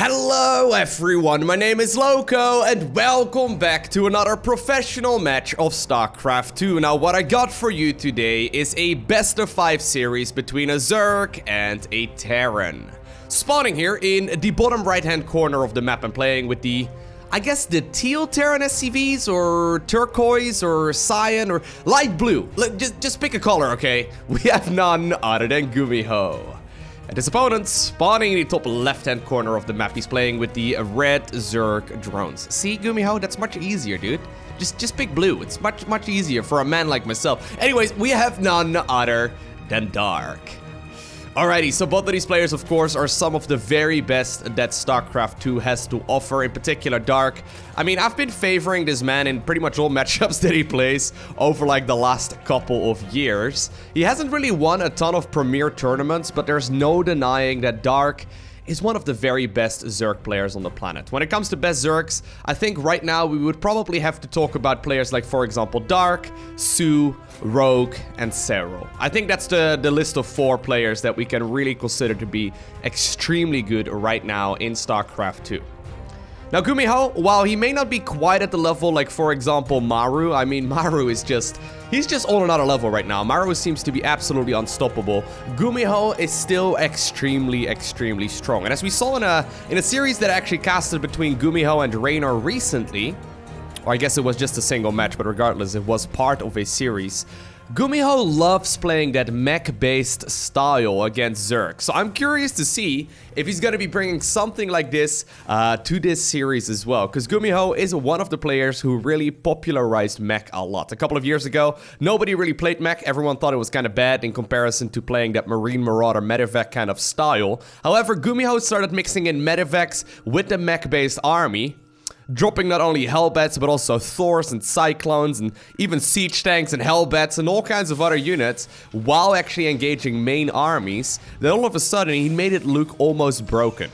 Hello everyone, my name is Lowko and welcome back to another professional match of StarCraft 2. Now what I got for you today is a best of 5 series between a Zerg and a Terran. Spawning here in the bottom right hand corner of the map and playing with the, I guess the teal Terran SCVs or turquoise or cyan or light blue. Just pick a color, okay? We have none other than Gumhio. And his opponent, spawning in the top left-hand corner of the map, he's playing with the red Zerg drones. See, Gumhio, that's much easier, dude. Just pick blue. It's much easier for a man like myself. Anyways, we have none other than Dark. Alrighty, so both of these players, of course, are some of the very best that StarCraft 2 has to offer, in particular Dark. I mean, I've been favoring this man in pretty much all matchups that he plays over like the last couple of years. He hasn't really won a ton of premier tournaments, but there's no denying that Dark is one of the very best Zerg players on the planet. When it comes to best Zergs, I think right now we would probably have to talk about players like, for example, Dark, Su, Rogue, and Zero. I think that's the list of 4 players that we can really consider to be extremely good right now in StarCraft 2. Now Gumhio, while he may not be quite at the level like, for example, Maru, I mean, Maru is he's just on another level right now. Maru seems to be absolutely unstoppable. Gumhio is still extremely strong. And as we saw in a series that actually casted between Gumhio and Reiner recently, or I guess it was just a single match, but regardless, it was part of a series. Gumhio loves playing that mech-based style against Zerg, so I'm curious to see if he's going to be bringing something like this to this series as well, because Gumhio is one of the players who really popularized mech a lot. A couple of years ago, nobody really played mech. Everyone thought it was kind of bad in comparison to playing that Marine Marauder medevac kind of style. However, Gumhio started mixing in medevacs with the mech-based army, dropping not only Hellbats, but also Thors and Cyclones and even Siege Tanks and Hellbats and all kinds of other units, while actually engaging main armies. Then all of a sudden, he made it look almost broken.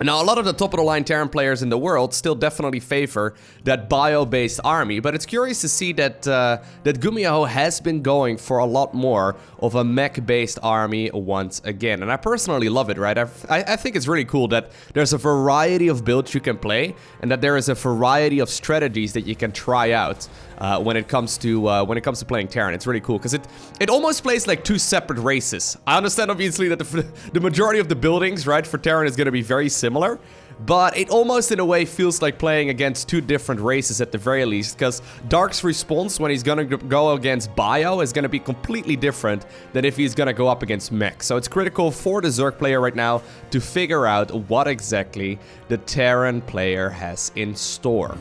Now, a lot of the top-of-the-line Terran players in the world still definitely favor that bio-based army, but it's curious to see that Gumhio has been going for a lot more of a mech-based army once again. And I personally love it, right? I think it's really cool that there's a variety of builds you can play, and that there is a variety of strategies that you can try out when it comes to playing Terran. It's really cool because it almost plays like 2 separate races. I understand obviously that the majority of the buildings, right, for Terran is going to be very similar, but it almost in a way feels like playing against 2 different races at the very least, because Dark's response when he's going to go against Bio is going to be completely different than if he's going to go up against Mech. So it's critical for the Zerg player right now to figure out what exactly the Terran player has in store.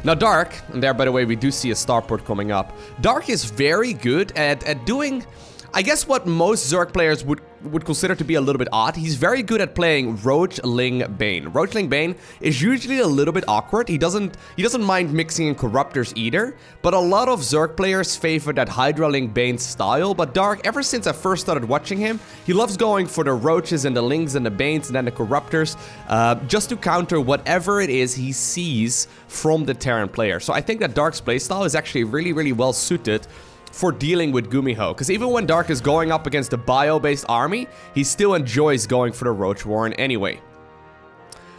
Now Dark, and there by the way we do see a starport coming up, Dark is very good at doing, I guess, what most Zerg players would consider to be a little bit odd. He's very good at playing Roachling Bane. Roachling Bane is usually a little bit awkward. He doesn't mind mixing in Corruptors either, but a lot of Zerg players favor that Hydraling Bane style. But Dark, ever since I first started watching him, he loves going for the Roaches and the Lings and the Banes and then the Corruptors, just to counter whatever it is he sees from the Terran player. So I think that Dark's playstyle is actually really well suited for dealing with Gumhio, because even when Dark is going up against a bio-based army, he still enjoys going for the Roach Warren anyway.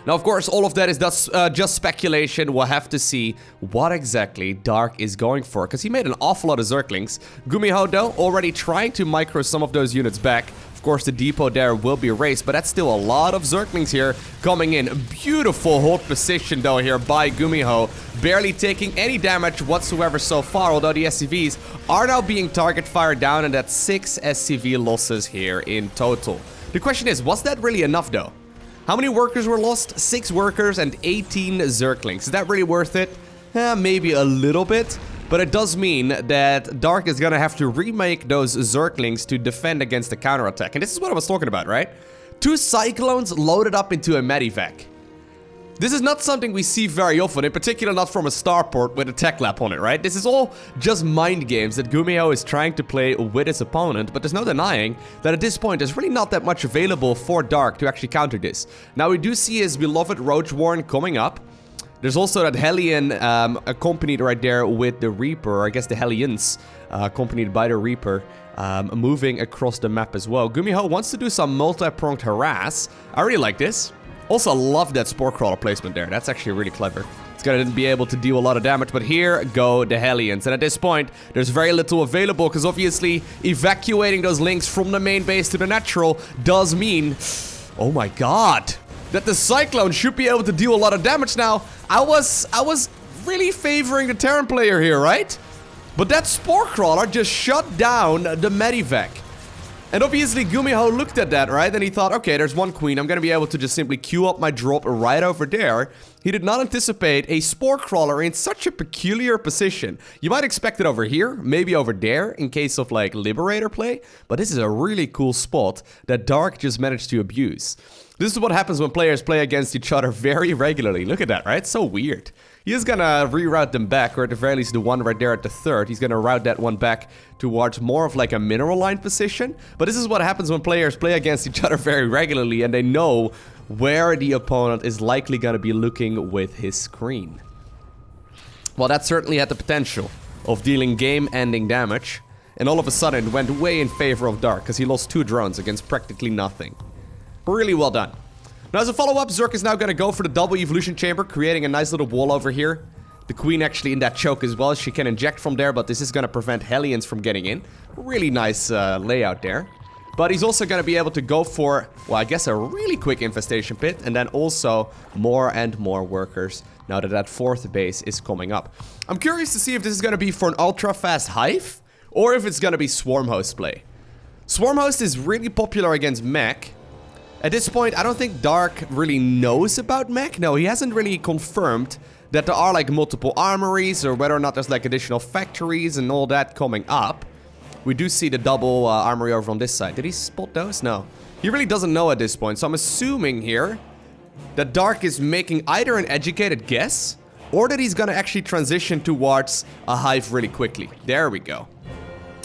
Now, of course, all of that is just speculation. We'll have to see what exactly Dark is going for, because he made an awful lot of Zerglings. Gumhio, though, already trying to micro some of those units back. Of course, the depot there will be erased, but that's still a lot of Zerglings here coming in. Beautiful hold position, though, here by Gumhio. Barely taking any damage whatsoever so far, although the SCVs are now being target fired down, and that's 6 SCV losses here in total. The question is, was that really enough, though? How many workers were lost? 6 workers and 18 Zerglings. Is that really worth it? Maybe a little bit. But it does mean that Dark is gonna have to remake those Zerglings to defend against the counterattack. And this is what I was talking about, right? 2 Cyclones loaded up into a Medivac. This is not something we see very often, in particular not from a starport with a tech lab on it, right? This is all just mind games that Gumhio is trying to play with his opponent, but there's no denying that at this point there's really not that much available for Dark to actually counter this. Now we do see his beloved Roach Warren coming up. There's also that Hellion accompanied right there with the Reaper, or I guess the Hellions accompanied by the Reaper. moving across the map as well. Gumhio wants to do some multi-pronged harass. I really like this. Also, I love that Spore Crawler placement there. That's actually really clever. It's gonna be able to deal a lot of damage, but here go the Hellions. And at this point, there's very little available, because obviously evacuating those links from the main base to the natural does mean, oh my god, that the Cyclone should be able to deal a lot of damage now. I was really favoring the Terran player here, right? But that Spore Crawler just shut down the Medivac. And obviously Gumhio looked at that, right? And he thought, okay, there's one queen. I'm gonna be able to just simply queue up my drop right over there. He did not anticipate a Spore Crawler in such a peculiar position. You might expect it over here, maybe over there, in case of like Liberator play. But this is a really cool spot that Dark just managed to abuse. This is what happens when players play against each other very regularly. Look at that, right? It's so weird. He is gonna reroute them back, or at the very least the one right there at the third. He's gonna route that one back towards more of like a mineral line position. But this is what happens when players play against each other very regularly, and they know where the opponent is likely gonna be looking with his screen. Well, that certainly had the potential of dealing game-ending damage. And all of a sudden it went way in favor of Dark, because he lost 2 drones against practically nothing. Really well done. Now, as a follow-up, Zerg is now going to go for the double evolution chamber, creating a nice little wall over here. The queen actually in that choke as well. She can inject from there, but this is going to prevent Hellions from getting in. Really nice layout there. But he's also going to be able to go for, well, I guess a really quick infestation pit, and then also more and more workers now that that 4th base is coming up. I'm curious to see if this is going to be for an ultra-fast hive, or if it's going to be Swarm Host play. Swarm Host is really popular against mech. At this point, I don't think Dark really knows about mech. No, he hasn't really confirmed that there are like multiple armories, or whether or not there's like additional factories and all that coming up. We do see the double armory over on this side. Did he spot those? No. He really doesn't know at this point. So I'm assuming here that Dark is making either an educated guess, or that he's gonna actually transition towards a hive really quickly. There we go.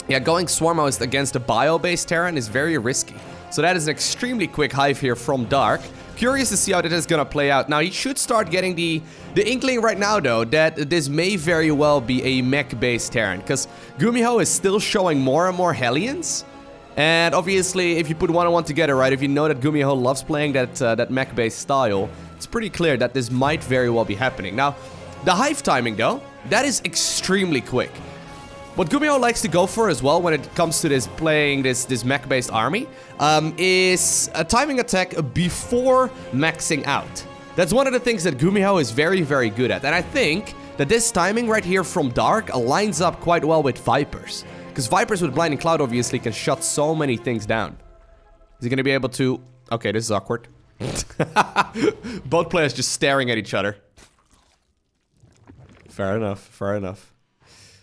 Yeah, going Swarm Host against a bio-based Terran is very risky. So that is an extremely quick hive here from Dark. Curious to see how that is gonna play out. Now, he should start getting the inkling right now, though, that this may very well be a mech-based Terran, because Gumhio is still showing more and more Hellions. And obviously, if you put one and one together, right, if you know that Gumhio loves playing that mech-based style, it's pretty clear that this might very well be happening. Now, the hive timing, though, that is extremely quick. What Gumhio likes to go for as well when it comes to playing this mech-based army is a timing attack before maxing out. That's one of the things that Gumhio is very, very good at. And I think that this timing right here from Dark lines up quite well with Vipers. Because Vipers with Blinding Cloud obviously can shut so many things down. Is he going to be able to... Okay, this is awkward. Both players just staring at each other. Fair enough, fair enough.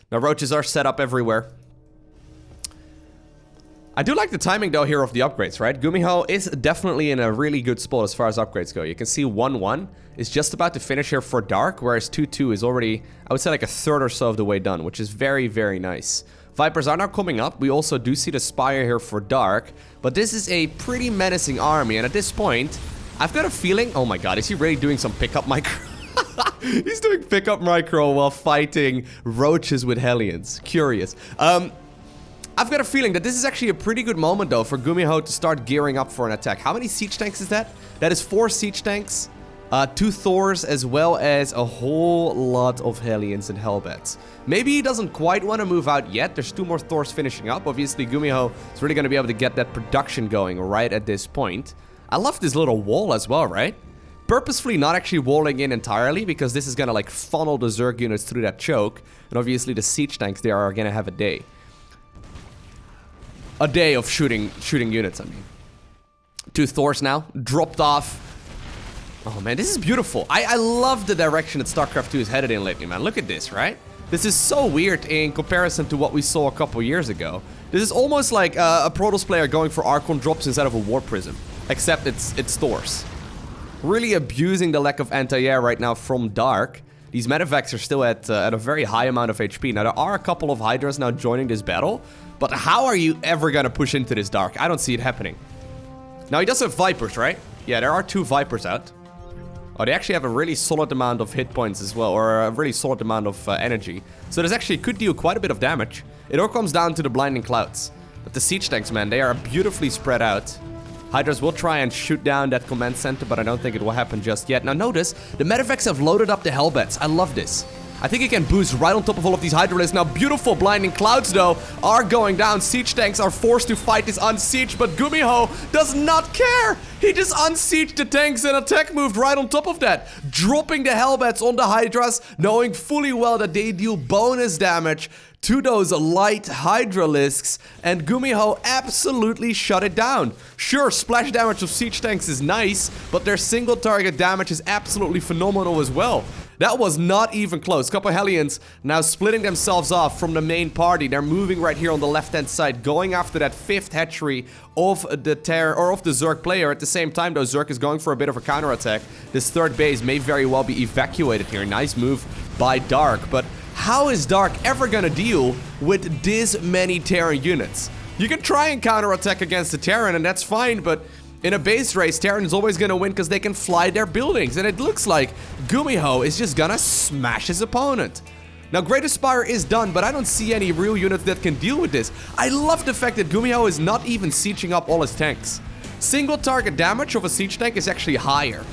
Now, roaches are set up everywhere. I do like the timing, though, here of the upgrades, right? Gumhio is definitely in a really good spot as far as upgrades go. You can see 1-1 is just about to finish here for Dark, whereas 2-2 is already, I would say, like a third or so of the way done, which is very, very nice. Vipers are now coming up. We also do see the Spire here for Dark, but this is a pretty menacing army, and at this point, I've got a feeling... Oh my god, is he really doing some pickup micro? He's doing pickup micro while fighting roaches with Hellions. Curious. I've got a feeling that this is actually a pretty good moment, though, for Gumhio to start gearing up for an attack. How many siege tanks is that? That is 4 siege tanks, 2 Thors, as well as a whole lot of Hellions and Hellbats. Maybe he doesn't quite want to move out yet. There's 2 more Thors finishing up. Obviously, Gumhio is really going to be able to get that production going right at this point. I love this little wall as well, right? Purposefully not actually walling in entirely, because this is gonna like funnel the Zerg units through that choke, and obviously the siege tanks there are gonna have a day. A day of shooting units, I mean. 2 Thors now, dropped off. Oh man, this is beautiful. I love the direction that StarCraft 2 is headed in lately, man. Look at this, right? This is so weird in comparison to what we saw a couple years ago. This is almost like a Protoss player going for Archon drops instead of a War Prism, except it's Thors. Really abusing the lack of anti-air right now from Dark. These medevacs are still at a very high amount of HP. Now, there are a couple of Hydras now joining this battle, but how are you ever gonna push into this Dark? I don't see it happening. Now, he does have Vipers, right? Yeah, there are 2 Vipers out. Oh, they actually have a really solid amount of hit points as well, or a really solid amount of energy. So this actually could deal quite a bit of damage. It all comes down to the Blinding Clouds. But the siege tanks, man, they are beautifully spread out. Hydras will try and shoot down that command center, but I don't think it will happen just yet. Now notice, the medevacs have loaded up the Hellbats. I love this. I think it can boost right on top of all of these Hydralisks. Now, beautiful blinding clouds, though, are going down. Siege tanks are forced to fight this unsiege, but Gumhio does not care. He just unsieged the tanks and attack moved right on top of that, dropping the Hellbats on the Hydras, knowing fully well that they deal bonus damage to those light Hydralisks, and Gumhio absolutely shut it down. Sure, splash damage of siege tanks is nice, but their single target damage is absolutely phenomenal as well. That was not even close. Couple Hellions now splitting themselves off from the main party. They're moving right here on the left-hand side, going after that 5th hatchery of the Zerg player. At the same time, though, Zerg is going for a bit of a counterattack. This 3rd base may very well be evacuated here. Nice move by Dark, but how is Dark ever gonna deal with this many Terran units? You can try and counterattack against the Terran, and that's fine, but in a base race, Terran is always gonna win because they can fly their buildings, and it looks like Gumhio is just gonna smash his opponent. Now, Great Aspire is done, but I don't see any real units that can deal with this. I love the fact that Gumhio is not even sieging up all his tanks. Single target damage of a siege tank is actually higher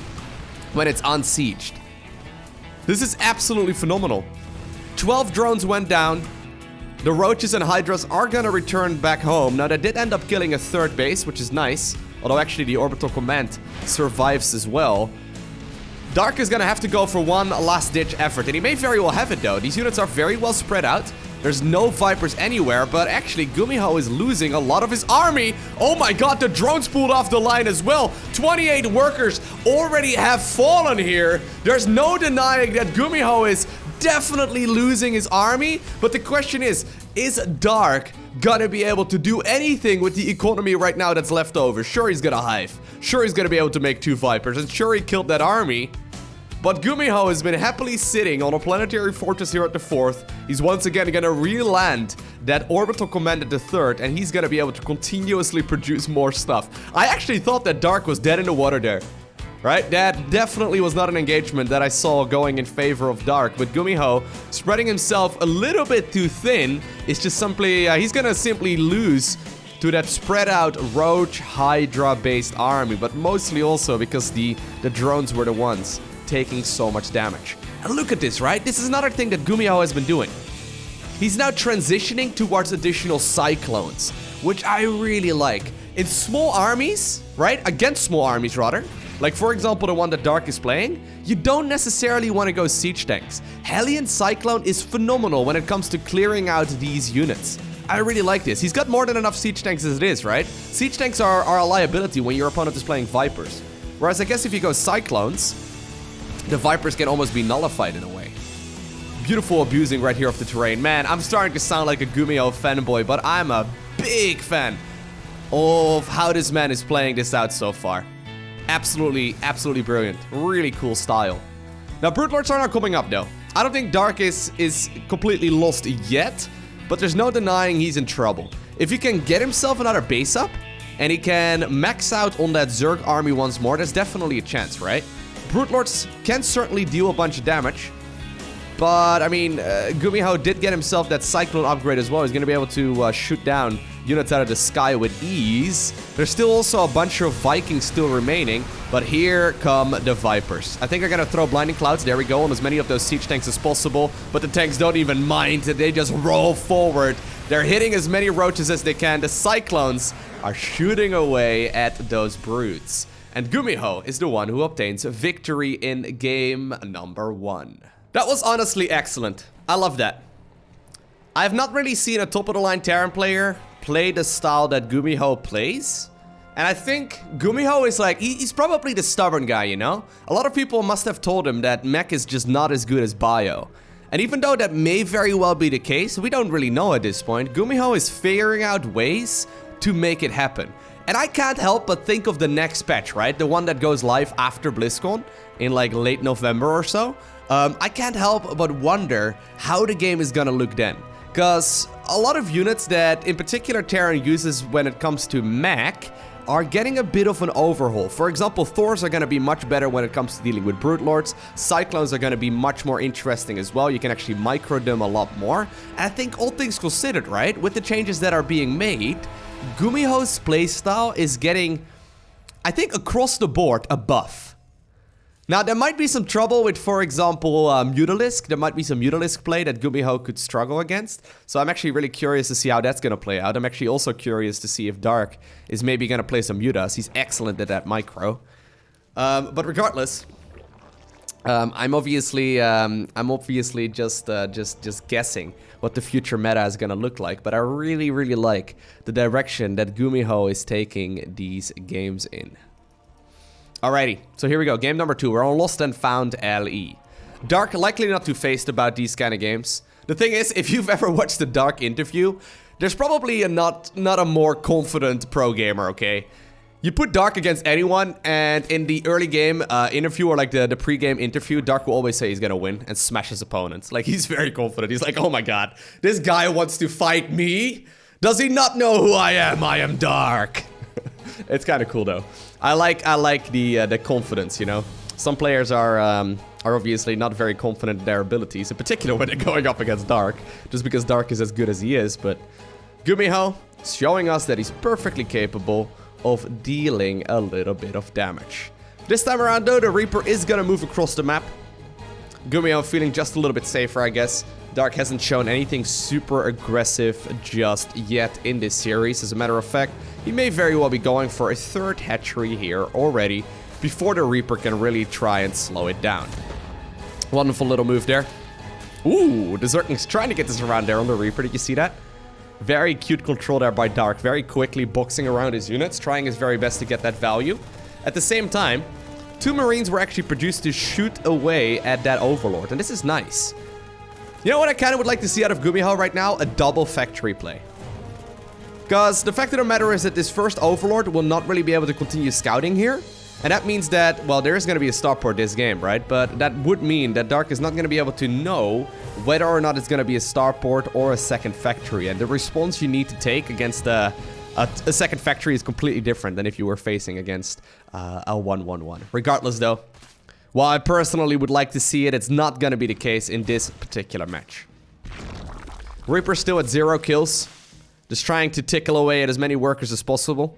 when it's unsieged. This is absolutely phenomenal. 12 drones went down. The Roaches and Hydras are gonna return back home. Now, they did end up killing a 3rd base, which is nice. Although actually the Orbital Command survives as well. Dark is gonna have to go for one last-ditch effort, and he may very well have it though. These units are very well spread out. There's no Vipers anywhere, but actually Gumhio is losing a lot of his army. Oh my god, the drones pulled off the line as well. 28 workers already have fallen here. There's no denying that Gumhio is definitely losing his army, but the question is Dark gonna be able to do anything with the economy right now that's left over? Sure, he's gonna hive. Sure, he's gonna be able to make 2 Vipers, and sure, he killed that army. But Gumhio has been happily sitting on a planetary fortress here at the 4th. He's once again gonna re-land that orbital command at the 3rd, and he's gonna be able to continuously produce more stuff. I actually thought that Dark was dead in the water there. Right? That definitely was not an engagement that I saw going in favor of Dark, but Gumhio spreading himself a little bit too thin is just simply, he's gonna simply lose to that spread out Roach Hydra based army, but mostly also because the drones were the ones taking so much damage. And look at this, right? This is another thing that Gumhio has been doing. He's now transitioning towards additional Cyclones, which I really like. In small armies, right? Against small armies, rather. Like, for example, the one that Dark is playing, you don't necessarily want to go siege tanks. Hellion Cyclone is phenomenal when it comes to clearing out these units. I really like this. He's got more than enough siege tanks as it is, right? Siege tanks are a liability when your opponent is playing Vipers. Whereas I guess if you go Cyclones, the Vipers can almost be nullified in a way. Beautiful abusing right here of the terrain. Man, I'm starting to sound like a Gumhio fanboy, but I'm a big fan of how this man is playing this out so far. Absolutely, absolutely brilliant. Really cool style. Now, Brute Lords are not coming up, though. I don't think Dark is completely lost yet, but there's no denying he's in trouble. If he can get himself another base up, and he can max out on that Zerg army once more, there's definitely a chance, right? Brute Lords can certainly deal a bunch of damage, but, I mean, Gumhio did get himself that Cyclone upgrade as well. He's going to be able to shoot down units out of the sky with ease. There's still also a bunch of Vikings still remaining, but here come the Vipers. I think they're going to throw Blinding Clouds, there we go, on as many of those siege tanks as possible, but the tanks don't even mind. They just roll forward. They're hitting as many Roaches as they can. The Cyclones are shooting away at those Brutes. And Gumhio is the one who obtains victory in game number 1. That was honestly excellent. I love that. I have not really seen a top-of-the-line Terran player play the style that Gumhio plays. And I think Gumhio is like, he's probably the stubborn guy, you know? A lot of people must have told him that mech is just not as good as bio. And even though that may very well be the case, we don't really know at this point, Gumhio is figuring out ways to make it happen. And I can't help but think of the next patch, right? The one that goes live after BlizzCon in like late November or so. I can't help but wonder how the game is gonna look then. Because a lot of units that in particular Terran uses when it comes to mech are getting a bit of an overhaul. For example, Thors are gonna be much better when it comes to dealing with Brute Lords. Cyclones are gonna be much more interesting as well. You can actually micro them a lot more. And I think all things considered, right? With the changes that are being made, Gumiho's playstyle is getting, I think, across the board, a buff. Now, there might be some trouble with, for example, Mutalisk. There might be some Mutalisk play that Gumhio could struggle against. So I'm actually really curious to see how that's going to play out. I'm actually also curious to see if Dark is maybe going to play some Mutas. He's excellent at that micro. But regardless, I'm obviously just guessing what the future meta is going to look like. But I really, really like the direction that Gumhio is taking these games in. Alrighty, so here we go. Game number 2. We're on Lost and Found LE. Dark, likely not too phased about these kind of games. The thing is, if you've ever watched the Dark interview, there's probably not a more confident pro gamer, okay? You put Dark against anyone, and in the early game interview, or like the pre-game interview, Dark will always say he's gonna win and smash his opponents. Like, he's very confident. He's like, oh my god, this guy wants to fight me? Does he not know who I am? I am Dark. It's kind of cool though. I like the confidence, you know. Some players are obviously not very confident in their abilities, in particular when they're going up against Dark, just because Dark is as good as he is. But Gumhio is showing us that he's perfectly capable of dealing a little bit of damage. This time around though, the Reaper is gonna move across the map. Gumhio feeling just a little bit safer, I guess. Dark hasn't shown anything super aggressive just yet in this series. As a matter of fact, he may very well be going for a third hatchery here already before the Reaper can really try and slow it down. Wonderful little move there. Ooh, the Zerg is trying to get this around there on the Reaper. Did you see that? Very cute control there by Dark. Very quickly boxing around his units, trying his very best to get that value. At the same time, 2 Marines were actually produced to shoot away at that Overlord, and this is nice. You know what I kind of would like to see out of Gumhio right now? A double factory play. Because the fact of the matter is that this first Overlord will not really be able to continue scouting here. And that means that, well, there is going to be a starport this game, right? But that would mean that Dark is not going to be able to know whether or not it's going to be a starport or a second factory. And the response you need to take against a second factory is completely different than if you were facing against a 1-1-1. Regardless, though, while I personally would like to see it, it's not going to be the case in this particular match. Reaper still at 0 kills. Just trying to tickle away at as many workers as possible.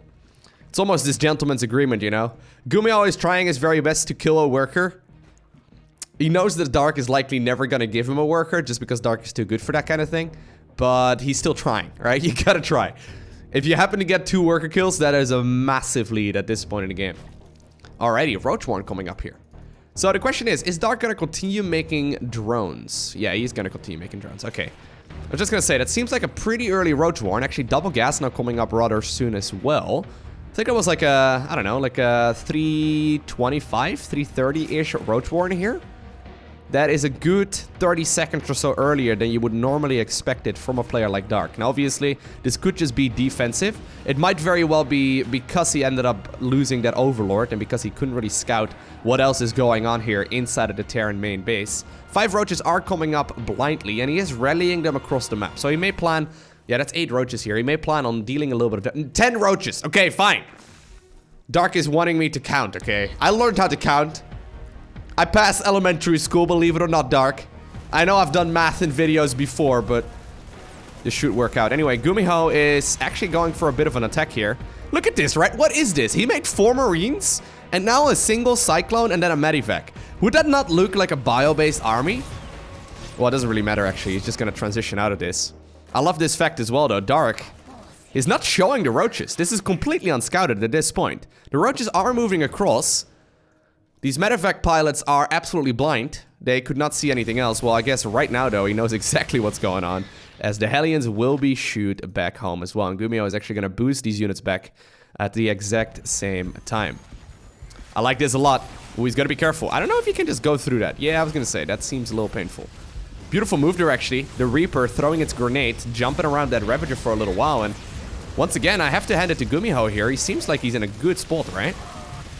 It's almost this gentleman's agreement, you know? Gumhio is trying his very best to kill a worker. He knows that Dark is likely never going to give him a worker just because Dark is too good for that kind of thing. But he's still trying, right? You gotta try. If you happen to get 2 worker kills, that is a massive lead at this point in the game. Alrighty, Roach Warren coming up here. So the question is Dark going to continue making drones? Yeah, he's going to continue making drones. Okay. I was just going to say, that seems like a pretty early Roach Warren. Actually, double gas now coming up rather soon as well. I think it was like a, I don't know, like a 325, 330-ish Roach Warren here. That is a good 30 seconds or so earlier than you would normally expect it from a player like Dark. Now, obviously, this could just be defensive. It might very well be because he ended up losing that Overlord and because he couldn't really scout what else is going on here inside of the Terran main base. 5 roaches are coming up blindly, and he is rallying them across the map. So he may plan... Yeah, that's 8 roaches here. He may plan on dealing a little bit of... 10 roaches! Okay, fine. Dark is wanting me to count, okay? I learned how to count. I passed elementary school, believe it or not, Dark. I know I've done math in videos before, but this should work out. Anyway, Gumhio is actually going for a bit of an attack here. Look at this, right? What is this? He made 4 Marines, and now a single Cyclone, and then a Medivac. Would that not look like a bio-based army? Well, it doesn't really matter, actually. He's just gonna transition out of this. I love this fact as well, though. Dark is not showing the roaches. This is completely unscouted at this point. The roaches are moving across. These medevac pilots are absolutely blind. They could not see anything else. Well, I guess right now, though, he knows exactly what's going on, as the Hellions will be shooed back home as well. And Gumhio is actually going to boost these units back at the exact same time. I like this a lot. Ooh, he's got to be careful. I don't know if he can just go through that. Yeah, I was going to say, that seems a little painful. Beautiful move there, actually. The Reaper throwing its grenade, jumping around that Ravager for a little while. And once again, I have to hand it to Gumhio here. He seems like he's in a good spot, right?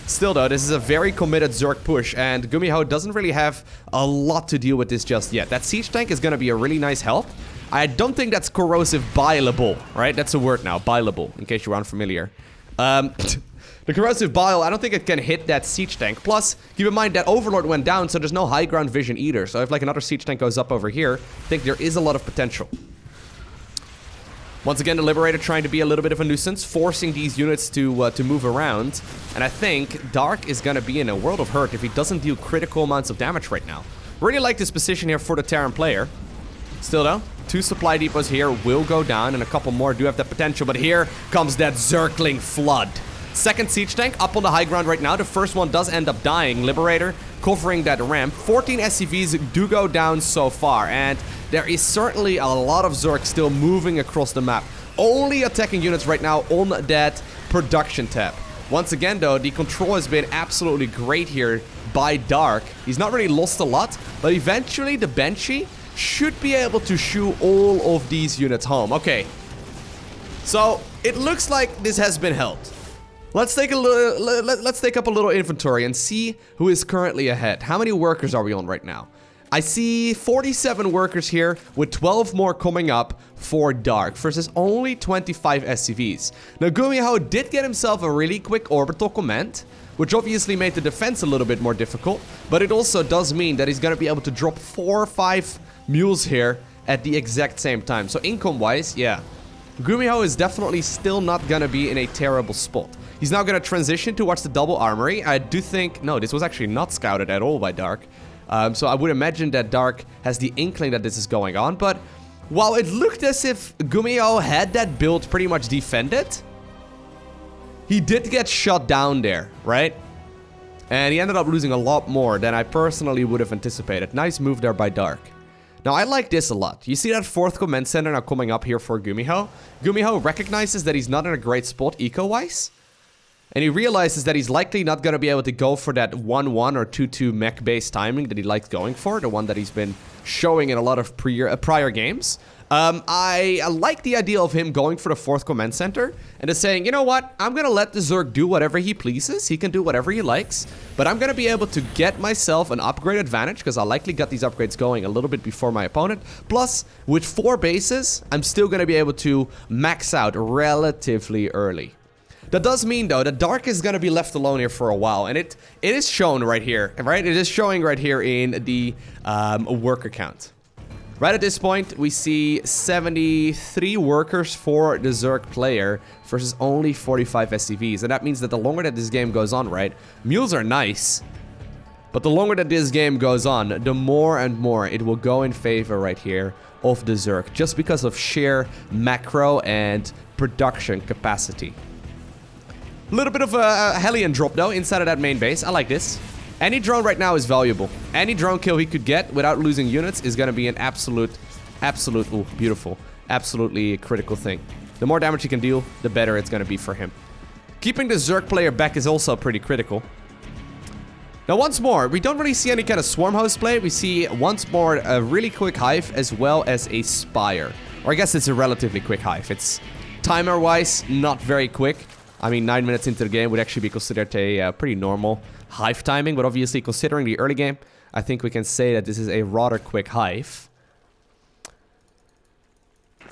Still, though, this is a very committed Zerg push, and Gumhio doesn't really have a lot to deal with this just yet. That siege tank is going to be a really nice help. I don't think that's corrosive bileable, right? That's a word now, bileable, in case you're unfamiliar. The corrosive bile, I don't think it can hit that siege tank. Plus, keep in mind that Overlord went down, so there's no high ground vision either. So if like another siege tank goes up over here, I think there is a lot of potential. Once again, the Liberator trying to be a little bit of a nuisance, forcing these units to move around. And I think Dark is gonna be in a world of hurt if he doesn't deal critical amounts of damage right now. Really like this position here for the Terran player. Still though, 2 supply depots here will go down, and a couple more do have that potential, but here comes that Zergling flood. Second siege tank up on the high ground right now. The first one does end up dying. Liberator covering that ramp. 14 SCVs do go down so far, and there is certainly a lot of Zerg still moving across the map. Only attacking units right now on that production tab. Once again though, the control has been absolutely great here by Dark. He's not really lost a lot, but eventually the Banshee should be able to shoo all of these units home. Okay, so it looks like this has been held. Let's take up a little inventory and see who is currently ahead. How many workers are we on right now? I see 47 workers here with 12 more coming up for Dark versus only 25 SCVs. Now Gumhio did get himself a really quick orbital command, which obviously made the defense a little bit more difficult, but it also does mean that he's going to be able to drop 4 or 5 mules here at the exact same time. So income-wise, yeah, Gumhio is definitely still not going to be in a terrible spot. He's now going to transition towards the double armory. I do think... No, this was actually not scouted at all by Dark. So I would imagine that Dark has the inkling that this is going on. But while it looked as if Gumhio had that build pretty much defended, he did get shot down there, right? And he ended up losing a lot more than I personally would have anticipated. Nice move there by Dark. Now, I like this a lot. You see that 4th command center now coming up here for Gumhio. Gumhio recognizes that he's not in a great spot eco-wise. And he realizes that he's likely not going to be able to go for that 1-1 or 2-2 mech-based timing that he likes going for. The one that he's been showing in a lot of prior games. I like the idea of him going for the 4th command center and just saying, you know what, I'm going to let the Zerg do whatever he pleases. He can do whatever he likes, but I'm going to be able to get myself an upgrade advantage because I likely got these upgrades going a little bit before my opponent. Plus, with 4 bases, I'm still going to be able to max out relatively early. That does mean, though, that Dark is going to be left alone here for a while, and it is shown right here, right? It is showing right here in the worker count. Right at this point, we see 73 workers for the Zerg player versus only 45 SCVs, and that means that the longer that this game goes on, right? Mules are nice, but the longer that this game goes on, the more and more it will go in favor right here of the Zerg, just because of sheer macro and production capacity. A little bit of a Hellion drop, though, inside of that main base. I like this. Any drone right now is valuable. Any drone kill he could get without losing units is going to be an absolute, ooh, beautiful, absolutely critical thing. The more damage he can deal, the better it's going to be for him. Keeping the Zerg player back is also pretty critical. Now, once more, we don't really see any kind of swarm host play. We see, once more, a really quick hive as well as a spire. Or I guess it's a relatively quick hive. It's, timer-wise, not very quick. I mean, 9 minutes into the game would actually be considered a pretty normal hive timing, but obviously, considering the early game, I think we can say that this is a rather quick hive.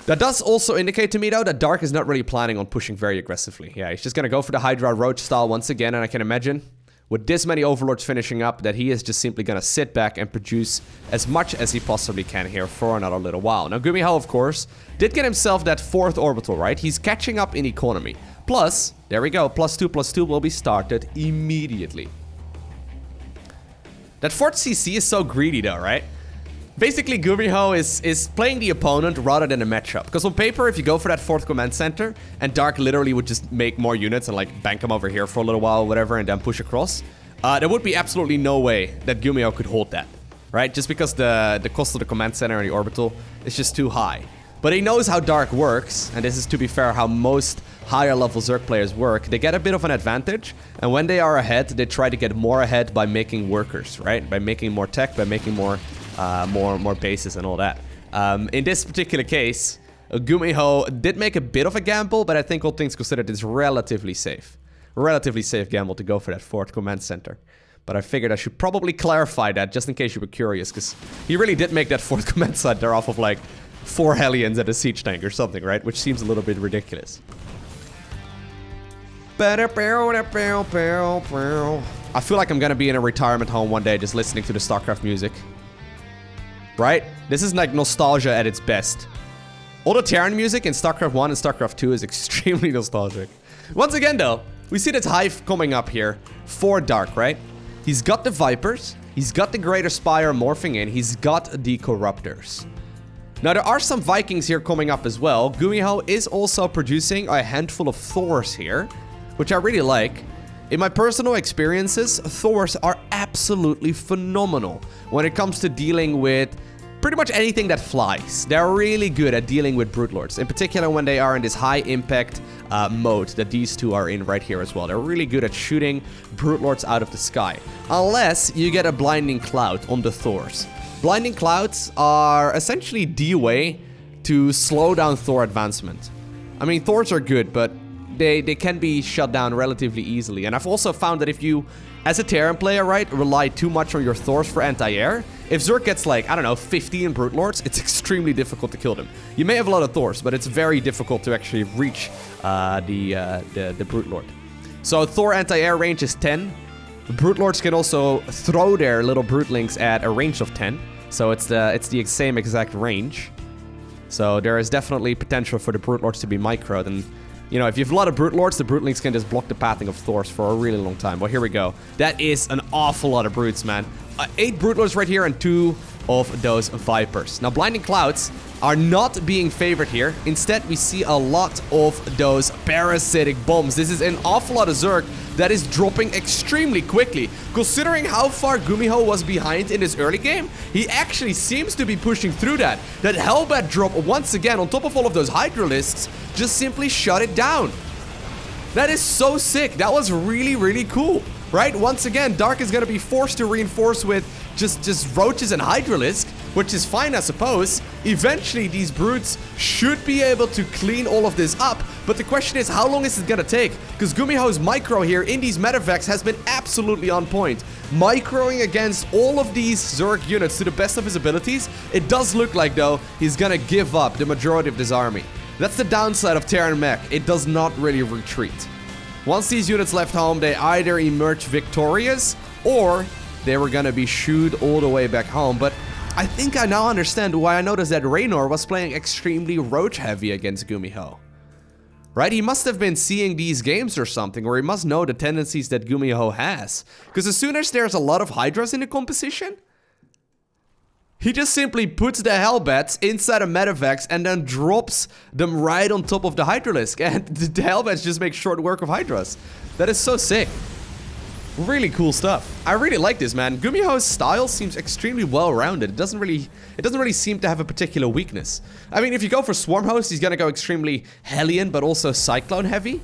That does also indicate to me, though, that Dark is not really planning on pushing very aggressively. Yeah, he's just gonna go for the Hydra Roach style once again, and I can imagine, with this many Overlords finishing up, that he is just simply gonna sit back and produce as much as he possibly can here for another little while. Now, Gumhio, of course, did get himself that 4th orbital, right? He's catching up in economy. Plus, there we go, +2/+2 will be started immediately. That 4th CC is so greedy though, right? Basically, Gumhio is playing the opponent rather than a matchup. Because on paper, if you go for that 4th command center, and Dark literally would just make more units and like bank them over here for a little while or whatever, and then push across, there would be absolutely no way that Gumhio could hold that, right? Just because the cost of the command center and the orbital is just too high. But he knows how Dark works, and this is, to be fair, how most higher level Zerg players work. They get a bit of an advantage, and when they are ahead, they try to get more ahead by making workers, right? By making more tech, by making more bases and all that. In this particular case, Gumhio did make a bit of a gamble, but I think all things considered, it's relatively safe. Relatively safe gamble to go for that 4th command center. But I figured I should probably clarify that, just in case you were curious, because he really did make that 4th command center off of like 4 Hellions at a siege tank or something, right? Which seems a little bit ridiculous. I feel like I'm gonna be in a retirement home one day just listening to the StarCraft music. Right? This is like nostalgia at its best. All the Terran music in StarCraft 1 and StarCraft 2 is extremely nostalgic. Once again, though, we see this Hive coming up here for Dark, right? He's got the Vipers. He's got the Greater Spire morphing in. He's got the Corruptors. Now, there are some Vikings here coming up as well. Gumhio is also producing a handful of Thors here, which I really like. In my personal experiences, Thors are absolutely phenomenal when it comes to dealing with pretty much anything that flies. They're really good at dealing with Brute Lords, in particular when they are in this high impact mode that these two are in right here as well. They're really good at shooting Brute Lords out of the sky, unless you get a Blinding Cloud on the Thors. Blinding Clouds are essentially the way to slow down Thor advancement. I mean, Thors are good, but they can be shut down relatively easily. And I've also found that if you, as a Terran player, right, rely too much on your Thors for anti-air, if Zerg gets like, I don't know, 15 Brute Lords, it's extremely difficult to kill them. You may have a lot of Thors, but it's very difficult to actually reach the Brute Lord. So Thor anti-air range is 10. The Brute Lords can also throw their little Brutelings at a range of 10. So it's the same exact range. So there is definitely potential for the Brute Lords to be microed. And, you know, if you have a lot of Brute Lords, the Brutelings can just block the pathing of Thors for a really long time. Well, here we go. That is an awful lot of Brutes, man. 8 Brute Lords right here and 2 of those Vipers. Now, Blinding Clouds are not being favored here. Instead, we see a lot of those parasitic bombs. This is an awful lot of Zerg that is dropping extremely quickly. Considering how far Gumhio was behind in this early game, he actually seems to be pushing through that. That Hellbat drop, once again, on top of all of those Hydralisks, just simply shut it down. That is so sick. That was really, really cool, right? Once again, Dark is going to be forced to reinforce with just Roaches and Hydralisk, which is fine, I suppose. Eventually, these Brutes should be able to clean all of this up, but the question is, how long is it gonna take? Because Gumihio's micro here in these medevacs has been absolutely on point. Microing against all of these Zerg units to the best of his abilities, it does look like, though, he's gonna give up the majority of this army. That's the downside of Terran Mech. It does not really retreat. Once these units left home, they either emerge victorious, or they were gonna be shooed all the way back home. But I think I now understand why I noticed that Raynor was playing extremely Roach heavy against Gumhio. Right? He must have been seeing these games or something, or he must know the tendencies that Gumhio has. Because as soon as there's a lot of Hydras in the composition, he just simply puts the Hellbats inside a medevacs and then drops them right on top of the Hydralisk. And the Hellbats just make short work of Hydras. That is so sick. Really cool stuff. I really like this, man. Gumhio's style seems extremely well-rounded. It doesn't really seem to have a particular weakness. I mean, if you go for Swarm Host, he's gonna go extremely Hellion, but also Cyclone heavy.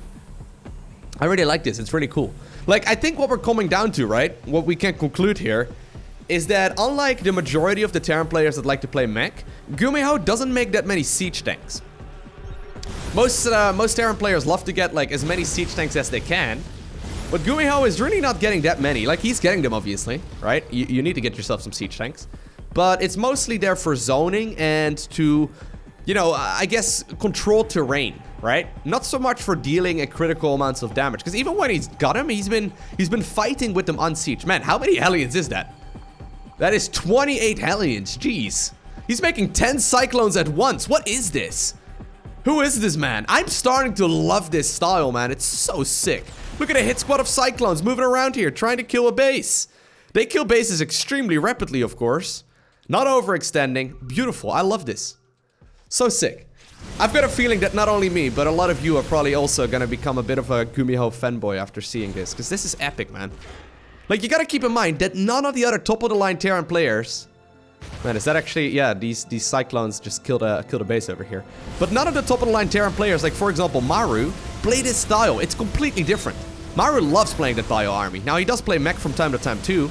I really like this. It's really cool. Like, I think what we're coming down to, right? What we can conclude here is that unlike the majority of the Terran players that like to play mech, Gumhio doesn't make that many siege tanks. Most Terran players love to get like as many siege tanks as they can. But Gumhio is really not getting that many. Like, he's getting them, obviously, right? You need to get yourself some siege tanks. But it's mostly there for zoning and to, you know, I guess, control terrain, right? Not so much for dealing a critical amounts of damage. Because even when he's got him, he's been fighting with them on siege. Man, how many Hellions is that? That is 28 Hellions. Jeez. He's making 10 Cyclones at once. What is this? Who is this man? I'm starting to love this style, man. It's so sick. Look at a hit squad of Cyclones moving around here, trying to kill a base. They kill bases extremely rapidly, of course. Not overextending. Beautiful. I love this. So sick. I've got a feeling that not only me, but a lot of you are probably also gonna become a bit of a Gumhio fanboy after seeing this. Because this is epic, man. Like, you gotta keep in mind that none of the other top-of-the-line Terran players... Man, is that actually... Yeah, these Cyclones just killed a base over here. But none of the top-of-the-line Terran players, like, for example, Maru, play this style. It's completely different. Maru loves playing the Bio army. Now, he does play mech from time to time, too.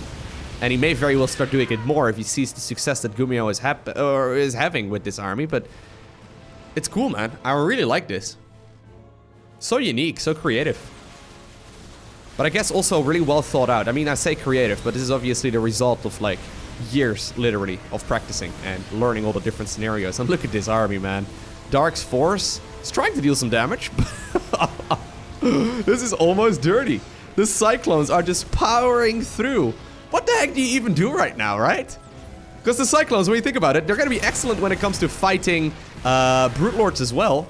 And he may very well start doing it more if he sees the success that Gumhio is having with this army. But it's cool, man. I really like this. So unique, so creative. But I guess also really well thought out. I mean, I say creative, but this is obviously the result of, like, years, literally, of practicing and learning all the different scenarios. And look at this army, man. Dark's force is trying to deal some damage. This is almost dirty. The Cyclones are just powering through. What the heck do you even do right now, right? Because the Cyclones, when you think about it, they're going to be excellent when it comes to fighting Brute Lords as well.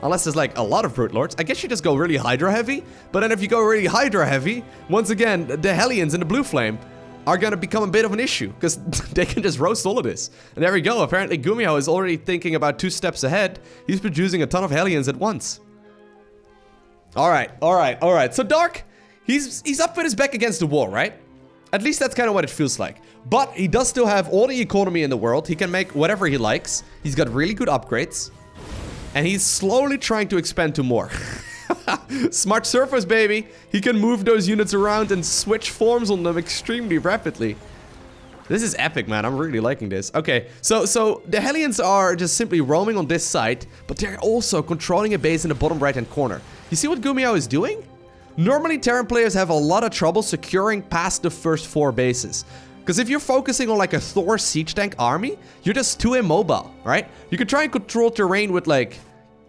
Unless there's like a lot of Brute Lords. I guess you just go really Hydra heavy. But then if you go really Hydra heavy, once again, the Hellions and the Blue Flame are going to become a bit of an issue. Because they can just roast all of this. And there we go. Apparently Gumhio is already thinking about 2 steps ahead. He's producing a ton of Hellions at once. Alright, alright, alright. So Dark, he's up with his back against the wall, right? At least that's kind of what it feels like. But he does still have all the economy in the world. He can make whatever he likes. He's got really good upgrades. And he's slowly trying to expand to more. Smart surface, baby. He can move those units around and switch forms on them extremely rapidly. This is epic, man. I'm really liking this. Okay, so the Hellions are just simply roaming on this side, but they're also controlling a base in the bottom right-hand corner. You see what Gumhio is doing? Normally, Terran players have a lot of trouble securing past the first 4 bases. Because if you're focusing on like a Thor siege tank army, you're just too immobile, right? You could try and control terrain with like